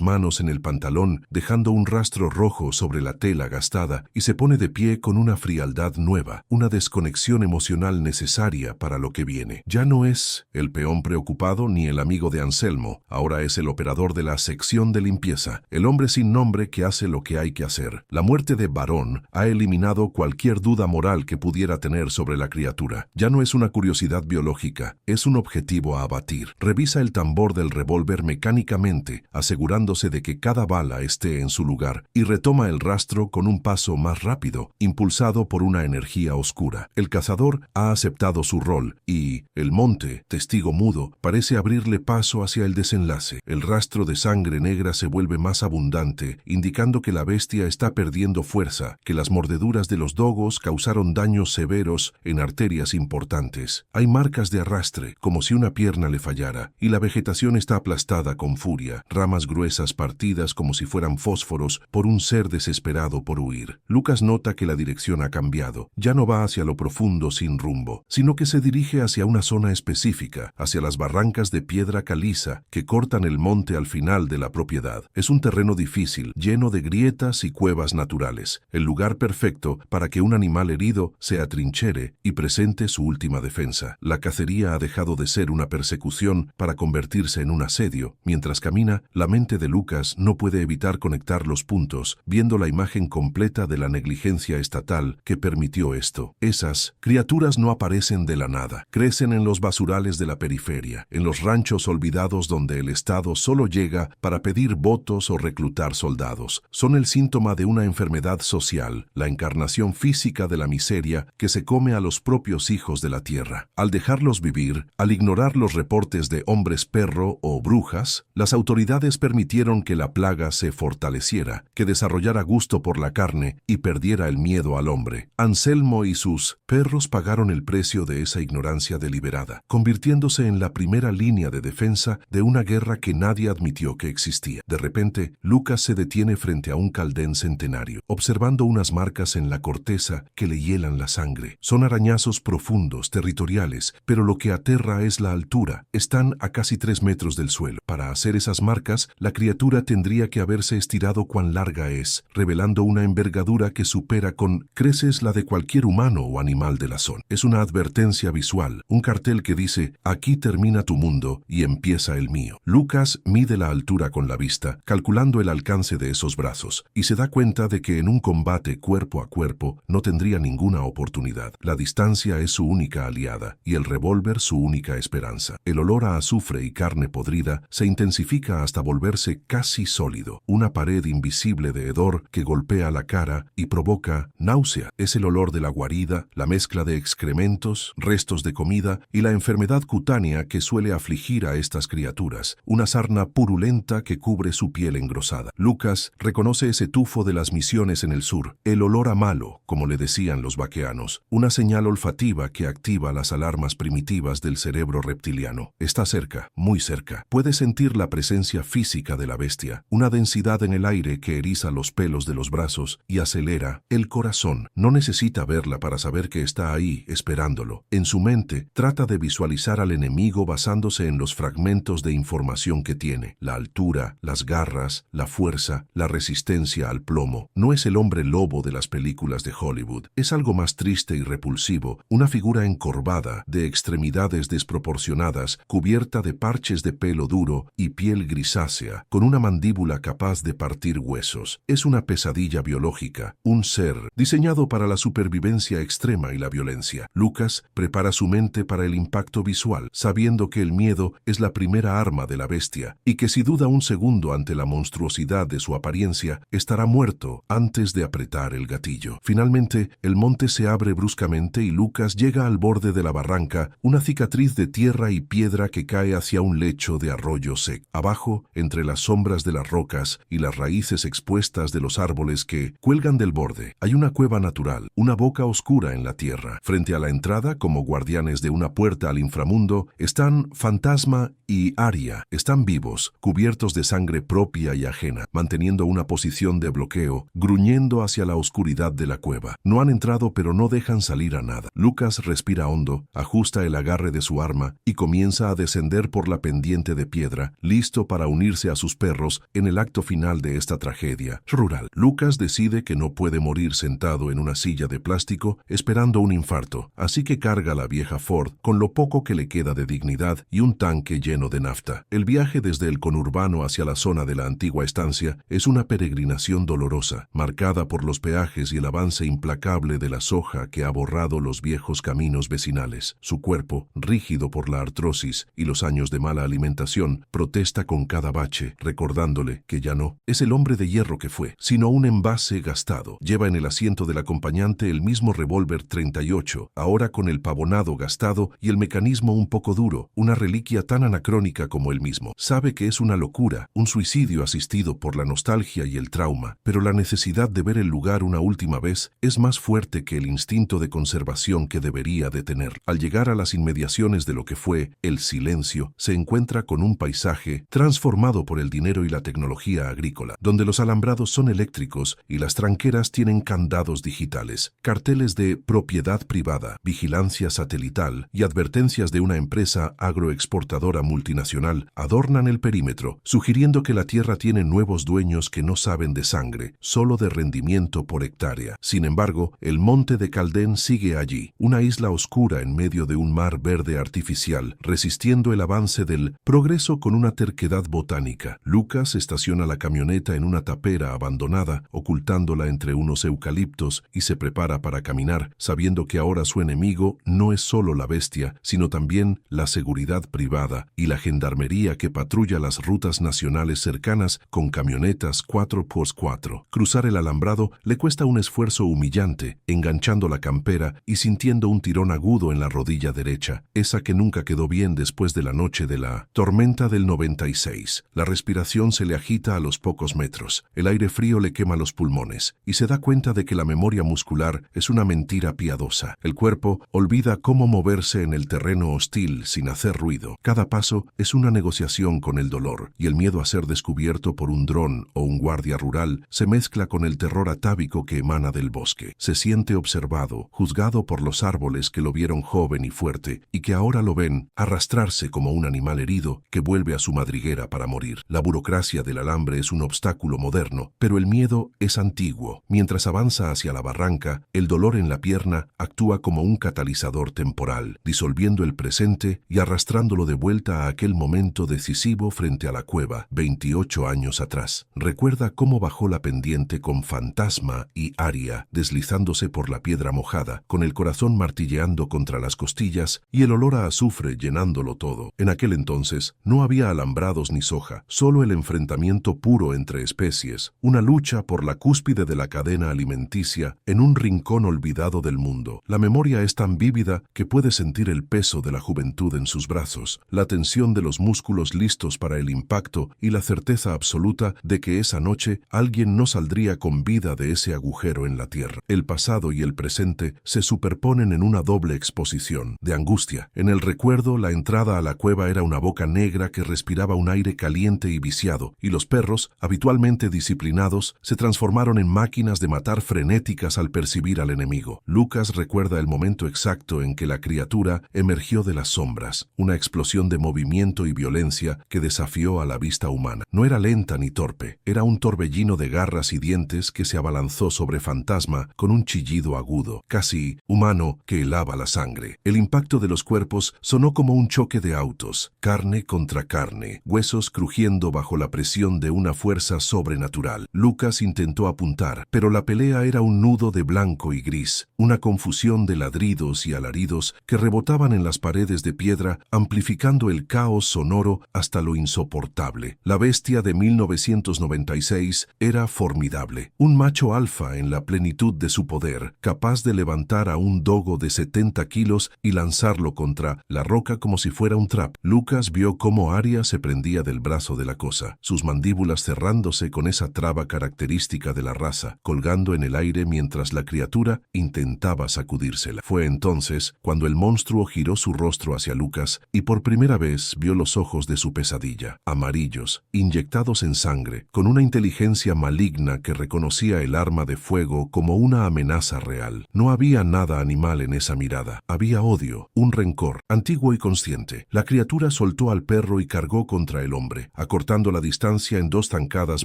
manos en el pantalón, dejando un rastro rojo sobre la tela gastada, y se pone de pie con una frialdad nueva, una desconexión emocional necesaria para lo que viene. Ya no es el peón preocupado ni el amigo de Anselmo, ahora es el operador de la sección de limpieza, el hombre sin nombre que hace lo que hay que hacer. La muerte de Varón ha eliminado cualquier duda moral que pudiera tener sobre la criatura. Ya no es una curiosidad biológica, es un objetivo a abatir. Revisa el tambor del revólver mecánicamente, asegurándose de que cada bala esté en su lugar, y retoma el rastro con un paso más rápido, impulsado por una energía oscura. El cazador ha aceptado su rol y el monte, testigo mudo, parece abrirle paso hacia el desenlace. El rastro de sangre negra se vuelve más abundante, indicando que la bestia está perdiendo fuerza, que las mordeduras de los dogos causaron daños severos en arterias importantes. Hay marcas de arrastre, como si una pierna le fallara, y la vegetación está aplastada con furia, ramas gruesas partidas como si fueran fósforos por un ser desesperado por huir. Lucas nota que la dirección ha cambiado. Ya no va hacia lo profundo sin rumbo, sino que se dirige hacia una zona específica, hacia las barrancas de piedra caliza que cortan el monte al final de la propiedad. Es un terreno difícil, lleno de grietas y cuevas naturales, el lugar perfecto para que un animal herido se atrinchere y presente su última defensa. La cacería ha dejado de ser una persecución para convertirse en un asedio. Mientras camina, la mente de Lucas no puede evitar conectar los puntos, viendo la imagen completa de la negligencia estatal que permitió esto. Esas criaturas no aparecen de la nada, crecen en los basurales de la periferia, en los ranchos olvidados donde el Estado solo llega para pedir votos o reclutar soldados. Son el síntoma de una enfermedad social, la encarnación física de la miseria que se come a los propios hijos de la tierra. Al dejarlos vivir, al ignorar los reportes de hombres perro o brujas, las autoridades permitieron que la plaga se fortaleciera, que desarrollara gusto por la carne y perdiera el miedo al hombre. Anselmo y sus perros pagaron el precio de esa ignorancia deliberada, convirtiéndose en la primera línea de defensa de una guerra que nadie admitió que existía. De repente, Lucas se detiene frente a un caldén centenario, observando unas marcas en la corteza que le hielan la sangre. Son arañazos profundos, territoriales, pero lo que aterra es la altura. Están a casi 3 metros del suelo. Para hacer esas marcas, la criatura tendría que haberse estirado cuán larga es, revelando una envergadura que supera supera con creces la de cualquier humano o animal de la zona. Es una advertencia visual, un cartel que dice, aquí termina tu mundo y empieza el mío. Lucas mide la altura con la vista, calculando el alcance de esos brazos, y se da cuenta de que en un combate cuerpo a cuerpo no tendría ninguna oportunidad. La distancia es su única aliada, y el revólver su única esperanza. El olor a azufre y carne podrida se intensifica hasta volverse casi sólido, una pared invisible de hedor que golpea la cara y provoca náusea. Es el olor de la guarida, la mezcla de excrementos, restos de comida y la enfermedad cutánea que suele afligir a estas criaturas, una sarna purulenta que cubre su piel engrosada. Lucas reconoce ese tufo de las misiones en el sur, el olor a malo, como le decían los vaqueanos, una señal olfativa que activa las alarmas primitivas del cerebro reptiliano. Está cerca, muy cerca. Puede sentir la presencia física de la bestia, una densidad en el aire que eriza los pelos de los brazos y acelera el corazón. No necesita verla para saber que está ahí, esperándolo. En su mente, trata de visualizar al enemigo basándose en los fragmentos de información que tiene, la altura, las garras, la fuerza, la resistencia al plomo. No es el hombre lobo de las películas de Hollywood. Es algo más triste y repulsivo, una figura encorvada, de extremidades desproporcionadas, cubierta de parches de pelo duro y piel grisácea, con una mandíbula capaz de partir huesos. Es una pesadilla biológica, un ser diseñado para la supervivencia extrema y la violencia. Lucas prepara su mente para el impacto visual, sabiendo que el miedo es la primera arma de la bestia, y que si duda un segundo ante la monstruosidad de su apariencia, estará muerto antes de apretar el gatillo. Finalmente, el monte se abre bruscamente y Lucas llega al borde de la barranca, una cicatriz de tierra y piedra que cae hacia un lecho de arroyo seco. Abajo, entre las sombras de las rocas y las raíces expuestas de los árboles que cuelgan del borde, hay una cueva natural, una boca oscura en la tierra. Frente a la entrada, como guardianes de una puerta al inframundo, están Fantasma y Aria. Están vivos, cubiertos de sangre propia y ajena, manteniendo una posición de bloqueo, gruñendo hacia la oscuridad de la cueva. No han entrado, pero no dejan salir a nada. Lucas respira hondo, ajusta el agarre de su arma y comienza a descender por la pendiente de piedra, listo para unirse a sus perros en el acto final de esta tragedia rural. Lucas decide que no puede morir sentado en una silla de plástico esperando un infarto, así que carga la vieja Ford con lo poco que le queda de dignidad y un tanque lleno de nafta. El viaje desde el conurbano hacia la zona de la antigua estancia es una peregrinación dolorosa, marcada por los peajes y el avance implacable de la soja que ha borrado los viejos caminos vecinales. Su cuerpo, rígido por la artrosis y los años de mala alimentación, protesta con cada bache, recordándole que ya no es el hombre de hierro que fue, sino un envase gastado. Lleva en el asiento del acompañante el mismo revólver 38, ahora con el pavonado gastado y el mecanismo un poco duro, una reliquia tan anacrónica como él mismo. Sabe que es una locura, un suicidio asistido por la nostalgia y el trauma, pero la necesidad de ver el lugar una última vez es más fuerte que el instinto de conservación que debería de tener. Al llegar a las inmediaciones de lo que fue el silencio, se encuentra con un paisaje transformado por el dinero y la tecnología agrícola, donde los alambrados son eléctricos y las tranqueras tienen candados digitales, carteles de propiedad privada, vigilancia satelital y advertencias de una empresa agroexportadora multinacional adornan el perímetro, sugiriendo que la tierra tiene nuevos dueños que no saben de sangre, solo de rendimiento por hectárea. Sin embargo, el monte de Caldén sigue allí, una isla oscura en medio de un mar verde artificial, resistiendo el avance del progreso con una terquedad botánica. Lucas estaciona la camioneta en una tapera abandonada, ocultándola entre unos eucaliptos, y se prepara para caminar, sabiendo que ahora su enemigo no es solo la bestia, sino también la seguridad privada y la gendarmería que patrulla las rutas nacionales cercanas con camionetas 4x4. Cruzar el alambrado le cuesta un esfuerzo humillante, enganchando la campera y sintiendo un tirón agudo en la rodilla derecha, esa que nunca quedó bien después de la noche de la tormenta del 96. La respiración se le agita a los pocos metros, el aire frío le quema los pulmones, y se da cuenta de que la memoria muscular es una mentira piadosa. El cuerpo olvida cómo moverse en el terreno hostil sin hacer ruido. Cada paso es una negociación con el dolor, y el miedo a ser descubierto por un dron o un guardia rural se mezcla con el terror atávico que emana del bosque. Se siente observado, juzgado por los árboles que lo vieron joven y fuerte, y que ahora lo ven arrastrarse como un animal herido que vuelve a su madriguera para morir. La burocracia del alambre es un obstáculo moderno, pero el miedo es antiguo. Mientras Mientras avanza hacia la barranca, el dolor en la pierna actúa como un catalizador temporal, disolviendo el presente y arrastrándolo de vuelta a aquel momento decisivo frente a la cueva, 28 años atrás. Recuerda cómo bajó la pendiente con Fantasma y Aria, deslizándose por la piedra mojada, con el corazón martilleando contra las costillas y el olor a azufre llenándolo todo. En aquel entonces no había alambrados ni soja, solo el enfrentamiento puro entre especies, una lucha por la cúspide de la cadena alimenticia en un rincón olvidado del mundo. La memoria es tan vívida que puede sentir el peso de la juventud en sus brazos, la tensión de los músculos listos para el impacto y la certeza absoluta de que esa noche alguien no saldría con vida de ese agujero en la tierra. El pasado y el presente se superponen en una doble exposición de angustia. En el recuerdo, la entrada a la cueva era una boca negra que respiraba un aire caliente y viciado, y los perros, habitualmente disciplinados, se transformaron en máquinas de matar frenéticas al percibir al enemigo. Lucas recuerda el momento exacto en que la criatura emergió de las sombras, una explosión de movimiento y violencia que desafió a la vista humana. No era lenta ni torpe, era un torbellino de garras y dientes que se abalanzó sobre Fantasma con un chillido agudo, casi humano, que helaba la sangre. El impacto de los cuerpos sonó como un choque de autos, carne contra carne, huesos crujiendo bajo la presión de una fuerza sobrenatural. Lucas intentó apuntar, pero la pelea era un nudo de blanco y gris, una confusión de ladridos y alaridos que rebotaban en las paredes de piedra, amplificando el caos sonoro hasta lo insoportable. La bestia de 1996 era formidable, un macho alfa en la plenitud de su poder, capaz de levantar a un dogo de 70 kilos y lanzarlo contra la roca como si fuera un trap. Lucas vio cómo Aria se prendía del brazo de la cosa, sus mandíbulas cerrándose con esa traba característica de la raza, colgando en el aire mientras la criatura intentaba sacudírsela. Fue entonces cuando el monstruo giró su rostro hacia Lucas y por primera vez vio los ojos de su pesadilla, amarillos, inyectados en sangre, con una inteligencia maligna que reconocía el arma de fuego como una amenaza real. No había nada animal en esa mirada, había odio, un rencor, antiguo y consciente. La criatura soltó al perro y cargó contra el hombre, acortando la distancia en dos zancadas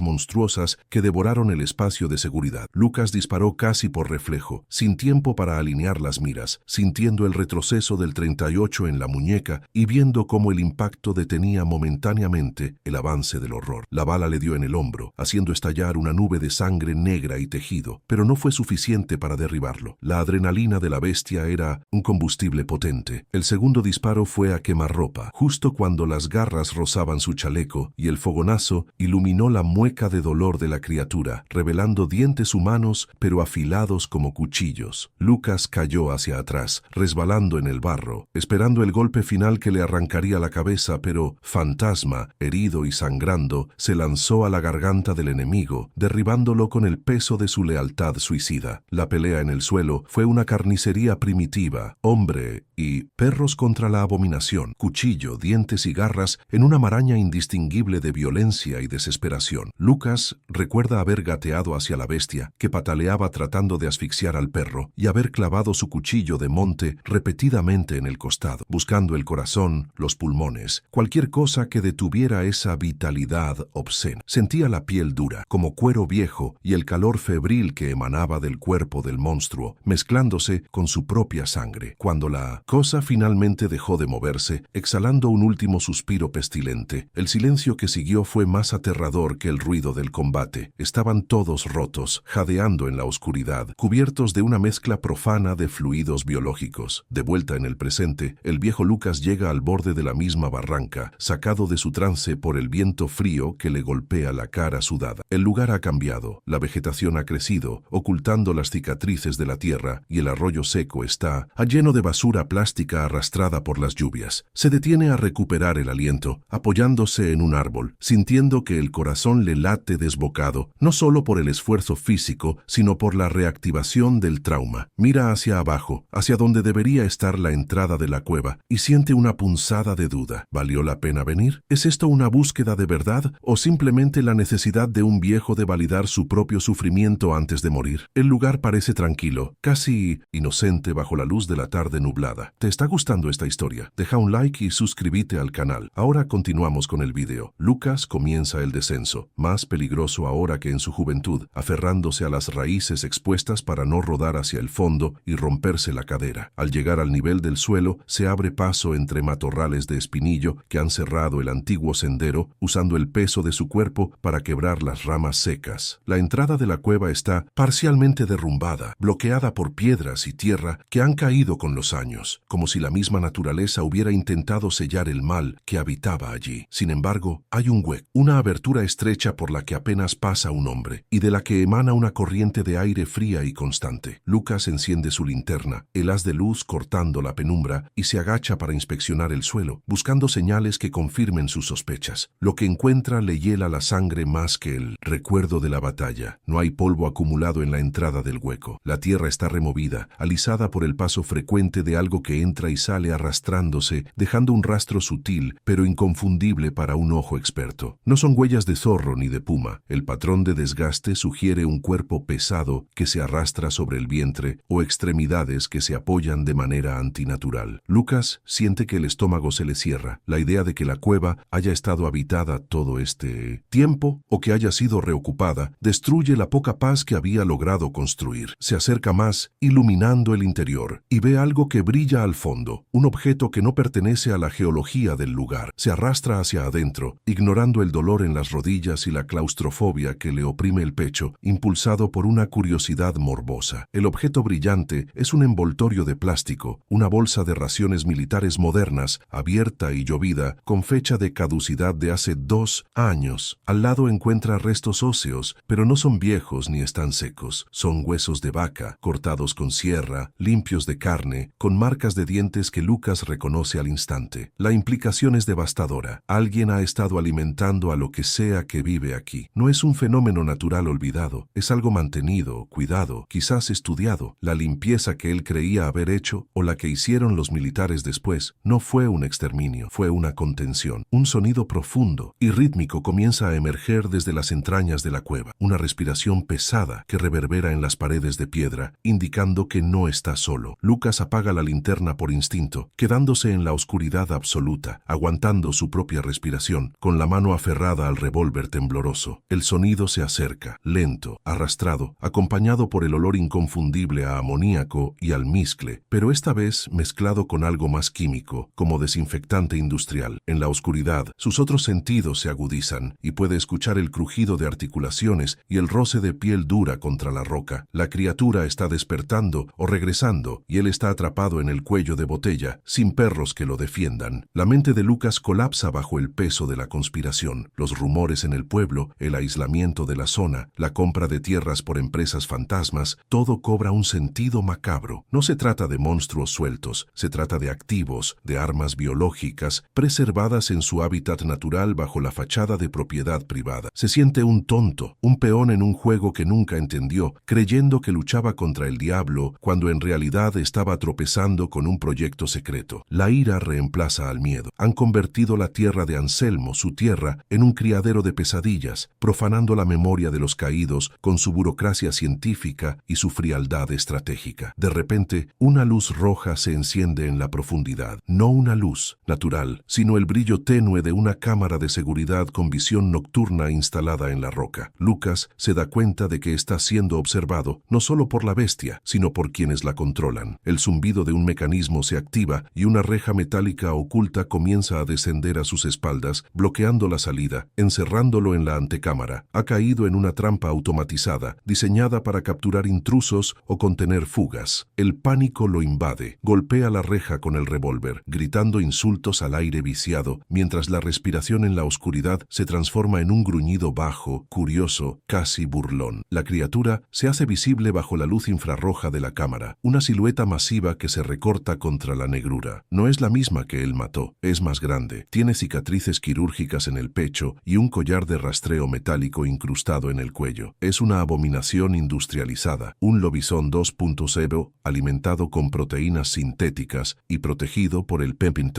monstruosas que devoraron el espacio de seguridad. Lucas disparó casi por reflejo, sin tiempo para alinear las miras, sintiendo el retroceso del 38 en la muñeca y viendo cómo el impacto detenía momentáneamente el avance del horror. La bala le dio en el hombro, haciendo estallar una nube de sangre negra y tejido, pero no fue suficiente para derribarlo. La adrenalina de la bestia era un combustible potente. El segundo disparo fue a quemarropa, justo cuando las garras rozaban su chaleco y el fogonazo iluminó la mueca de dolor de la criatura, revelando dientes humanos pero afilados como cuchillos. Lucas cayó hacia atrás, resbalando en el barro, esperando el golpe final que le arrancaría la cabeza, pero Fantasma, herido y sangrando, se lanzó a la garganta del enemigo, derribándolo con el peso de su lealtad suicida. La pelea en el suelo fue una carnicería primitiva, hombre y perros contra la abominación, cuchillo, dientes y garras en una maraña indistinguible de violencia y desesperación. Lucas recuerda haber gateado hacia la bestia, que pataleaba tratando de asfixiar al perro, y haber clavado su cuchillo de monte repetidamente en el costado, buscando el corazón, los pulmones, cualquier cosa que detuviera esa vitalidad obscena. Sentía la piel dura, como cuero viejo, y el calor febril que emanaba del cuerpo del monstruo, mezclándose con su propia sangre. Cuando la cosa finalmente dejó de moverse, exhalando un último suspiro pestilente, el silencio que siguió fue más aterrador que el ruido del combate. Estaban todos rotos, jadeando en la oscuridad, cubiertos de una mezcla profana de fluidos biológicos. De vuelta en el presente, el viejo Lucas llega al borde de la misma barranca, sacado de su trance por el viento frío que le golpea la cara sudada. El lugar ha cambiado, la vegetación ha crecido, ocultando las cicatrices de la tierra, y el arroyo seco está lleno de basura plástica arrastrada por las lluvias. Se detiene a recuperar el aliento, apoyándose en un árbol, sintiendo que el corazón le late desbocado, no solo por el esfuerzo físico, sino por la reactivación del trauma. Mira hacia abajo, hacia donde debería estar la entrada de la cueva, y siente una punzada de duda. ¿Valió la pena venir? ¿Es esto una búsqueda de verdad o simplemente la necesidad de un viejo de validar su propio sufrimiento antes de morir? El lugar parece tranquilo, casi inocente bajo la luz de la tarde nublada. ¿Te está gustando esta historia? Deja un like y suscríbete al canal. Ahora continuamos con el video. Lucas comienza el descenso, más peligroso ahora que en su juventud, aferrándose aferrándose a las raíces expuestas para no rodar hacia el fondo y romperse la cadera. Al llegar al nivel del suelo, se abre paso entre matorrales de espinillo que han cerrado el antiguo sendero, usando el peso de su cuerpo para quebrar las ramas secas. La entrada de la cueva está parcialmente derrumbada, bloqueada por piedras y tierra que han caído con los años, como si la misma naturaleza hubiera intentado sellar el mal que habitaba allí. Sin embargo, hay un hueco, una abertura estrecha por la que apenas pasa un hombre, y de la que emana una corriente de aire fría y constante. Lucas enciende su linterna, el haz de luz cortando la penumbra, y se agacha para inspeccionar el suelo, buscando señales que confirmen sus sospechas. Lo que encuentra le hiela la sangre más que el recuerdo de la batalla. No hay polvo acumulado en la entrada del hueco. La tierra está removida, alisada por el paso frecuente de algo que entra y sale arrastrándose, dejando un rastro sutil, pero inconfundible para un ojo experto. No son huellas de zorro ni de puma. El patrón de desgaste sugiere un cuerpo pesado que se arrastra sobre el vientre o extremidades que se apoyan de manera antinatural. Lucas siente que el estómago se le cierra. La idea de que la cueva haya estado habitada todo este tiempo o que haya sido reocupada destruye la poca paz que había logrado construir. Se acerca más, iluminando el interior, y ve algo que brilla al fondo, un objeto que no pertenece a la geología del lugar. Se arrastra hacia adentro, ignorando el dolor en las rodillas y la claustrofobia que le oprime el pecho, impulsado por una curiosidad morbosa. El objeto brillante es un envoltorio de plástico, una bolsa de raciones militares modernas, abierta y llovida, con fecha de caducidad de hace 2 años. Al lado encuentra restos óseos, pero no son viejos ni están secos. Son huesos de vaca, cortados con sierra, limpios de carne, con marcas de dientes que Lucas reconoce al instante. La implicación es devastadora. Alguien ha estado alimentando a lo que sea que vive aquí. No es un fenómeno natural olvidado, es algo mantenido, cuidado, quizás estudiado. La limpieza que él creía haber hecho, o la que hicieron los militares después, no fue un exterminio, fue una contención. Un sonido profundo y rítmico comienza a emerger desde las entrañas de la cueva, una respiración pesada que reverbera en las paredes de piedra, indicando que no está solo. Lucas apaga la linterna por instinto, quedándose en la oscuridad absoluta, aguantando su propia respiración, con la mano aferrada al revólver tembloroso. El sonido se acerca, lento, arrastrado, acompañado por el olor inconfundible a amoníaco y almizcle, pero esta vez mezclado con algo más químico, como desinfectante industrial. En la oscuridad, sus otros sentidos se agudizan y puede escuchar el crujido de articulaciones y el roce de piel dura contra la roca. La criatura está despertando o regresando y él está atrapado en el cuello de botella, sin perros que lo defiendan. La mente de Lucas colapsa bajo el peso de la conspiración. Los rumores en el pueblo, el aislamiento de la zona, la compra de tierras por empresas fantasmas, todo cobra un sentido macabro. No se trata de monstruos sueltos, se trata de activos, de armas biológicas, preservadas en su hábitat natural bajo la fachada de propiedad privada. Se siente un tonto, un peón en un juego que nunca entendió, creyendo que luchaba contra el diablo, cuando en realidad estaba tropezando con un proyecto secreto. La ira reemplaza al miedo. Han convertido la tierra de Anselmo, su tierra, en un criadero de pesadillas, profanando la memoria de los caídos con su burocracia científica y su frialdad estratégica. De repente, una luz roja se enciende en la profundidad. No una luz natural, sino el brillo tenue de una cámara de seguridad con visión nocturna instalada en la roca. Lucas se da cuenta de que está siendo observado no solo por la bestia, sino por quienes la controlan. El zumbido de un mecanismo se activa y una reja metálica oculta comienza a descender a sus espaldas, bloqueando la salida, encerrándolo en la antecámara. Ha caído en una trampa automatizada, diseñada para capturar intrusos o contener fugas. El pánico lo invade, golpea la reja con el revólver, gritando insultos al aire viciado, mientras la respiración en la oscuridad se transforma en un gruñido bajo, curioso, casi burlón. La criatura se hace visible bajo la luz infrarroja de la cámara, una silueta masiva que se recorta contra la negrura. No es la misma que él mató, es más grande, tiene cicatrices quirúrgicas en el pecho y un collar de rastreo metálico incrustado en el cuello. Es una abominación industrializada, un lobizón 2.0 alimentado con proteínas sintéticas y protegido por el Pempington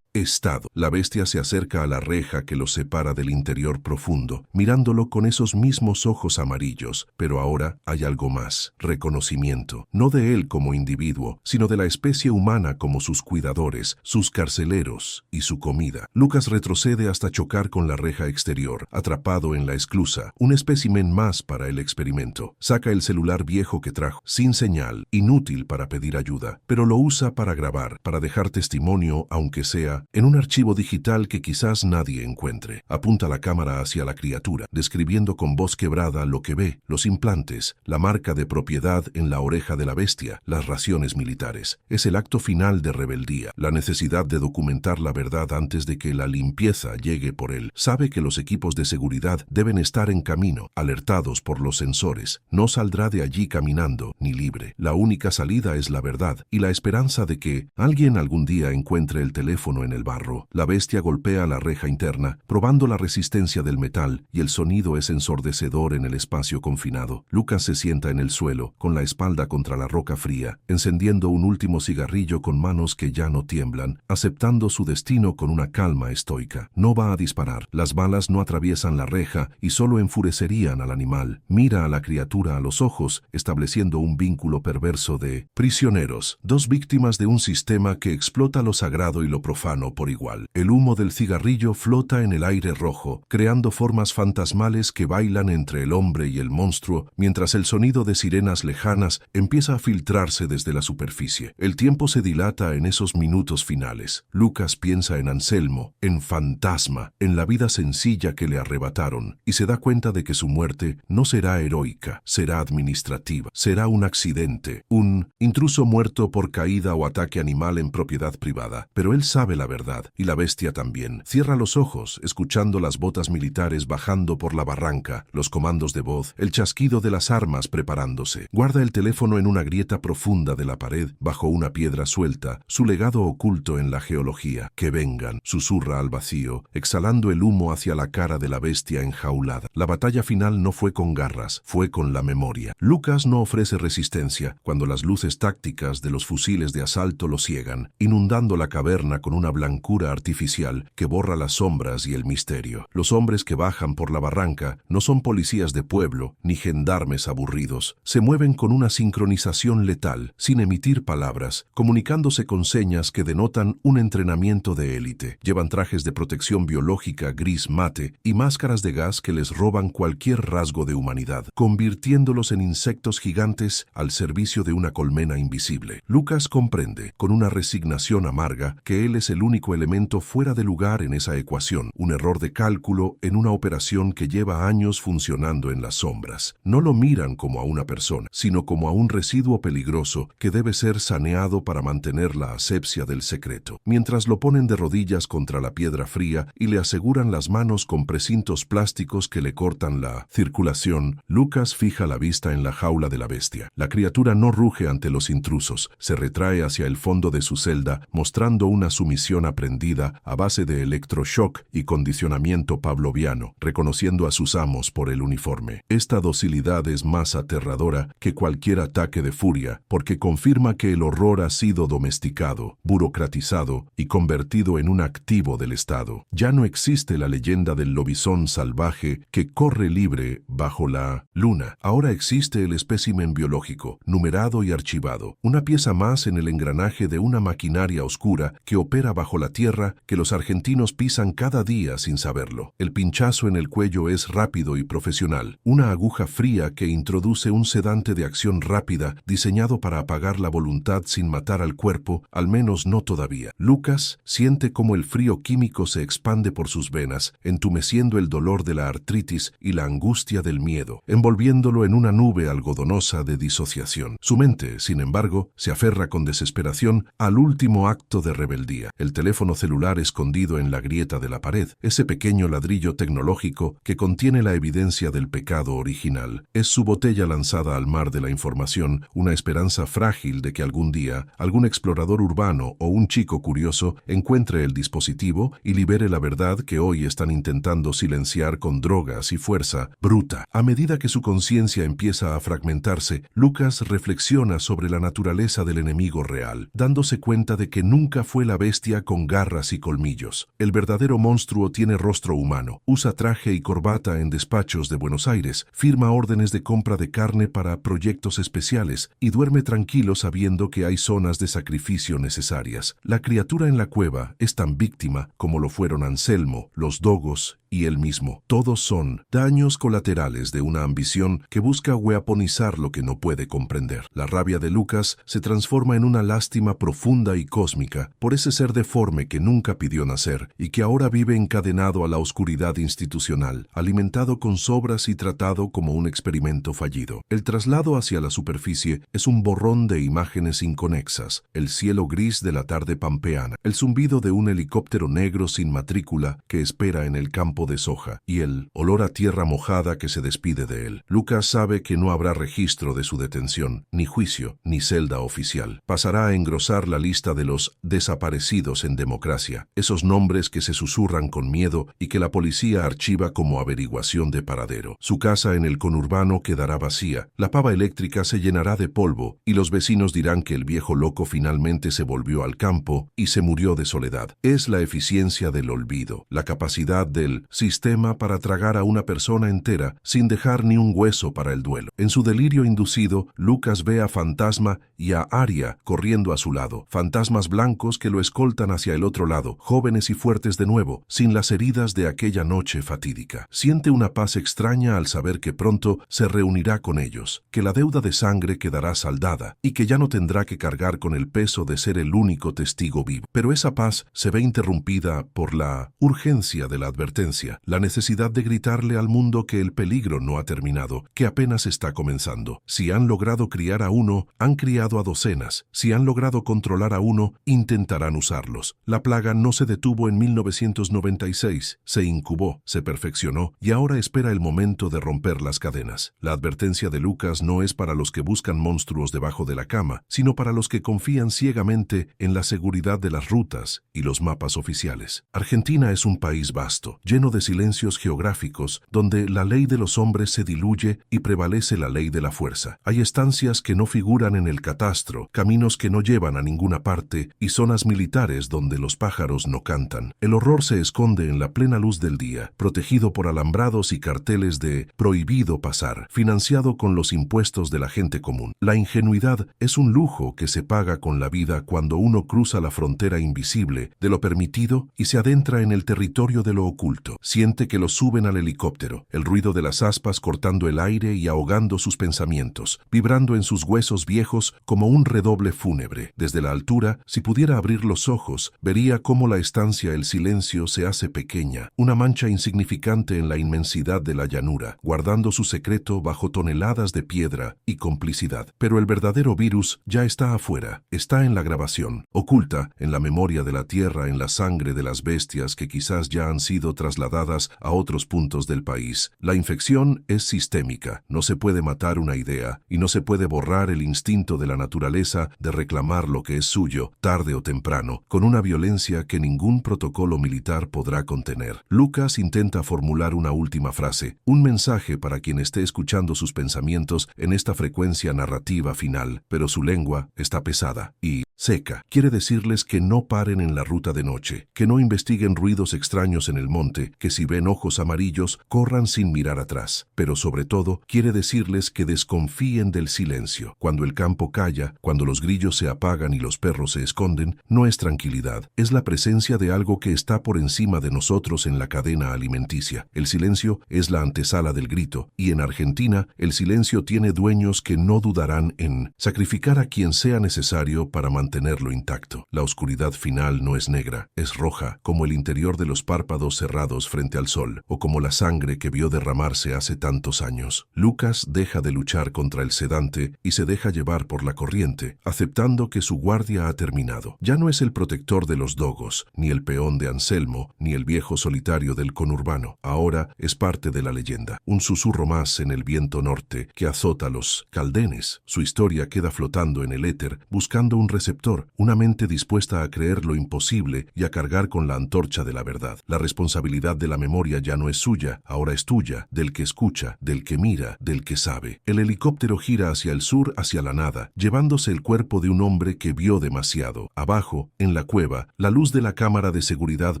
Estado. La bestia se acerca a la reja que lo separa del interior profundo, mirándolo con esos mismos ojos amarillos, pero ahora hay algo más, reconocimiento, no de él como individuo, sino de la especie humana como sus cuidadores, sus carceleros y su comida. Lucas retrocede hasta chocar con la reja exterior, atrapado en la esclusa, un espécimen más para el el experimento. Saca el celular viejo que trajo, sin señal, inútil para pedir ayuda, pero lo usa para grabar, para dejar testimonio, aunque sea en un archivo digital que quizás nadie encuentre. Apunta la cámara hacia la criatura, describiendo con voz quebrada lo que ve, los implantes, la marca de propiedad en la oreja de la bestia, las raciones militares. Es el acto final de rebeldía, la necesidad de documentar la verdad antes de que la limpieza llegue por él. Sabe que los equipos de seguridad deben estar en camino, alertados por los sensores. No saldrá de allí caminando, ni libre. La única salida es la verdad y la esperanza de que alguien algún día encuentre el teléfono en el barro. La bestia golpea la reja interna, probando la resistencia del metal, y el sonido es ensordecedor en el espacio confinado. Lucas se sienta en el suelo, con la espalda contra la roca fría, encendiendo un último cigarrillo con manos que ya no tiemblan, aceptando su destino con una calma estoica. No va a disparar. Las balas no atraviesan la reja y solo enfurecerían al animal. Mira a la criatura a los ojos, estableciendo un vínculo perverso de prisioneros, dos víctimas de un sistema que explota lo sagrado y lo profano por igual. El humo del cigarrillo flota en el aire rojo, creando formas fantasmales que bailan entre el hombre y el monstruo, mientras el sonido de sirenas lejanas empieza a filtrarse desde la superficie. El tiempo se dilata en esos minutos finales. Lucas piensa en Anselmo, en Fantasma, en la vida sencilla que le arrebataron, y se da cuenta de que su muerte no será heroica, será administrativa, será un accidente, un intruso muerto por caída o ataque animal en propiedad privada. Pero él sabe la verdad, y la bestia también. Cierra los ojos, escuchando las botas militares bajando por la barranca, los comandos de voz, el chasquido de las armas preparándose. Guarda el teléfono en una grieta profunda de la pared, bajo una piedra suelta, su legado oculto en la geología. Que vengan, susurra al vacío, exhalando el humo hacia la cara de la bestia enjaulada. La batalla final no fue con garras, fue con la memoria. Lucas no ofrece resistencia cuando las luces tácticas de los fusiles de asalto lo ciegan, inundando la caverna con una blancura artificial que borra las sombras y el misterio. Los hombres que bajan por la barranca no son policías de pueblo ni gendarmes aburridos. Se mueven con una sincronización letal, sin emitir palabras, comunicándose con señas que denotan un entrenamiento de élite. Llevan trajes de protección biológica gris mate y máscaras de gas que les roban cualquier rasgo de humanidad, convirtiéndolos en insectos gigantes al servicio de una colmena invisible. Lucas comprende, con una resignación amarga, que él es el único elemento fuera de lugar en esa ecuación, un error de cálculo en una operación que lleva años funcionando en las sombras. No lo miran como a una persona, sino como a un residuo peligroso que debe ser saneado para mantener la asepsia del secreto. Mientras lo ponen de rodillas contra la piedra fría y le aseguran las manos con precintos plásticos que le cortan la circulación, Lucas fija la vista en la jaula de la bestia. La criatura no ruge ante los intrusos, se retrae hacia el fondo de su celda, mostrando una sumisión aprendida a base de electroshock y condicionamiento pavloviano, reconociendo a sus amos por el uniforme. Esta docilidad es más aterradora que cualquier ataque de furia, porque confirma que el horror ha sido domesticado, burocratizado y convertido en un activo del Estado. Ya no existe la leyenda del lobizón salvaje que corre libre bajo la luna. Ahora existe el espécimen biológico, numerado y archivado, una pieza más en el engranaje de una maquinaria oscura que opera bajo la tierra que los argentinos pisan cada día sin saberlo. El pinchazo en el cuello es rápido y profesional, una aguja fría que introduce un sedante de acción rápida diseñado para apagar la voluntad sin matar al cuerpo, al menos no todavía. Lucas siente cómo el frío químico se expande por sus venas, entumeciendo el dolor de la artritis y la angustia del miedo, envolviéndolo en una nube algodonosa de disociación. Su mente, sin embargo, se aferra con desesperación al último acto de rebeldía, el teléfono celular escondido en la grieta de la pared, ese pequeño ladrillo tecnológico que contiene la evidencia del pecado original. Es su botella lanzada al mar de la información, una esperanza frágil de que algún día algún explorador urbano o un chico curioso encuentre el dispositivo y libere la verdad que hoy están intentando silenciar con drogas y fuerza bruta. A medida que su conciencia empieza a fragmentarse, Lucas reflexiona sobre la naturaleza del enemigo real, dándose cuenta de que nunca fue la bestia con garras y colmillos. El verdadero monstruo tiene rostro humano, usa traje y corbata en despachos de Buenos Aires, firma órdenes de compra de carne para proyectos especiales y duerme tranquilo sabiendo que hay zonas de sacrificio necesarias. La criatura en la cueva es tan víctima como lo fueron Anselmo, los dogos y él mismo. Todos son daños colaterales de una ambición que busca weaponizar lo que no puede comprender. La rabia de Lucas se transforma en una lástima profunda y cósmica por ese ser deforme que nunca pidió nacer y que ahora vive encadenado a la oscuridad institucional, alimentado con sobras y tratado como un experimento fallido. El traslado hacia la superficie es un borrón de imágenes inconexas, el cielo gris de la tarde pampeana, el zumbido de un helicóptero negro sin matrícula que espera en el campo de soja y el olor a tierra mojada que se despide de él. Lucas sabe que no habrá registro de su detención, ni juicio, ni celda oficial. Pasará a engrosar la lista de los desaparecidos en democracia, esos nombres que se susurran con miedo y que la policía archiva como averiguación de paradero. Su casa en el conurbano quedará vacía, la pava eléctrica se llenará de polvo y los vecinos dirán que el viejo loco finalmente se volvió al campo y se murió de soledad. Es la eficiencia del olvido, la capacidad del sistema para tragar a una persona entera sin dejar ni un hueso para el duelo. En su delirio inducido, Lucas ve a Fantasma y a Aria corriendo a su lado, fantasmas blancos que lo escoltan hacia el otro lado, jóvenes y fuertes de nuevo, sin las heridas de aquella noche fatídica. Siente una paz extraña al saber que pronto se reunirá con ellos, que la deuda de sangre quedará saldada y que ya no tendrá que cargar con el peso de ser el único testigo vivo. Pero esa paz se ve interrumpida por la urgencia de la advertencia, la necesidad de gritarle al mundo que el peligro no ha terminado, que apenas está comenzando. Si han logrado criar a uno, han criado a docenas. Si han logrado controlar a uno, intentarán usarlos. La plaga no se detuvo en 1996, se incubó, se perfeccionó y ahora espera el momento de romper las cadenas. La advertencia de Lucas no es para los que buscan monstruos debajo de la cama, sino para los que confían ciegamente en la seguridad de las rutas y los mapas oficiales. Argentina es un país vasto, lleno de silencios geográficos, donde la ley de los hombres se diluye y prevalece la ley de la fuerza. Hay estancias que no figuran en el catastro, caminos que no llevan a ninguna parte y zonas militares donde los pájaros no cantan. El horror se esconde en la plena luz del día, protegido por alambrados y carteles de prohibido pasar, financiado con los impuestos de la gente común. La ingenuidad es un lujo que se paga con la vida cuando uno cruza la frontera invisible de lo permitido y se adentra en el territorio de lo oculto. Siente que lo suben al helicóptero, el ruido de las aspas cortando el aire y ahogando sus pensamientos, vibrando en sus huesos viejos como un redoble fúnebre. Desde la altura, si pudiera abrir los ojos, vería cómo la estancia, el silencio, se hace pequeña, una mancha insignificante en la inmensidad de la llanura, guardando su secreto bajo toneladas de piedra y complicidad. Pero el verdadero virus ya está afuera, está en la grabación, oculta en la memoria de la tierra, en la sangre de las bestias que quizás ya han sido trasladadas a otros puntos del país. La infección es sistémica, no se puede matar una idea y no se puede borrar el instinto de la naturaleza de reclamar lo que es suyo, tarde o temprano, con una violencia que ningún protocolo militar podrá contener. Lucas intenta formular una última frase, un mensaje para quien esté escuchando sus pensamientos en esta frecuencia narrativa final, pero su lengua está pesada y seca. Quiere decirles que no paren en la ruta de noche, que no investiguen ruidos extraños en el monte, que si ven ojos amarillos, corran sin mirar atrás. Pero sobre todo, quiere decirles que desconfíen del silencio. Cuando el campo calla, cuando los grillos se apagan y los perros se esconden, no es tranquilidad, es la presencia de algo que está por encima de nosotros en la cadena alimenticia. El silencio es la antesala del grito, y en Argentina, el silencio tiene dueños que no dudarán en sacrificar a quien sea necesario para mantenerlo intacto. La oscuridad final no es negra, es roja, como el interior de los párpados cerrados frente al sol, o como la sangre que vio derramarse hace tantos años. Lucas deja de luchar contra el sedante y se deja llevar por la corriente, aceptando que su guardia ha terminado. Ya no es el protector de los dogos, ni el peón de Anselmo, ni el viejo solitario del conurbano. Ahora es parte de la leyenda, un susurro más en el viento norte que azota los caldenes. Su historia queda flotando en el éter, buscando un receptor, una mente dispuesta a creer lo imposible y a cargar con la antorcha de la verdad. La responsabilidad de la memoria ya no es suya, ahora es tuya, del que escucha, del que mira, del que sabe. El helicóptero gira hacia el sur, hacia la nada, llevándose el cuerpo de un hombre que vio demasiado. Abajo, en la cueva, la luz de la cámara de seguridad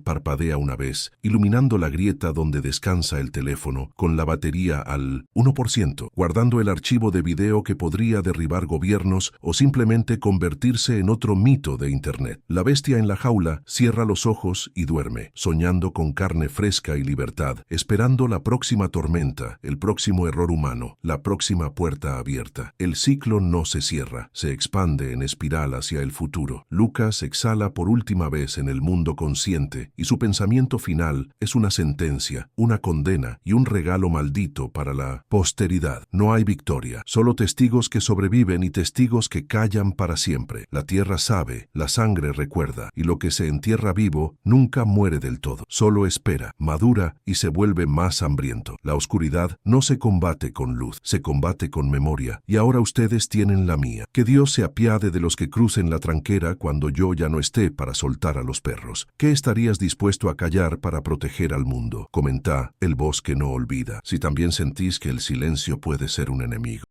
parpadea una vez, iluminando la grieta donde descansa el teléfono, con la batería al 1%, guardando el archivo de video que podría derribar gobiernos o simplemente convertirse en en otro mito de Internet. La bestia en la jaula cierra los ojos y duerme, soñando con carne fresca y libertad, esperando la próxima tormenta, el próximo error humano, la próxima puerta abierta. El ciclo no se cierra, se expande en espiral hacia el futuro. Lucas exhala por última vez en el mundo consciente y su pensamiento final es una sentencia, una condena y un regalo maldito para la posteridad. No hay victoria, solo testigos que sobreviven y testigos que callan para siempre. La tierra sabe, la sangre recuerda, y lo que se entierra vivo nunca muere del todo. Solo espera, madura y se vuelve más hambriento. La oscuridad no se combate con luz, se combate con memoria, y ahora ustedes tienen la mía. Que Dios se apiade de los que crucen la tranquera cuando yo ya no esté para soltar a los perros. ¿Qué estarías dispuesto a callar para proteger al mundo? Comenta, el bosque no olvida. Si también sentís que el silencio puede ser un enemigo.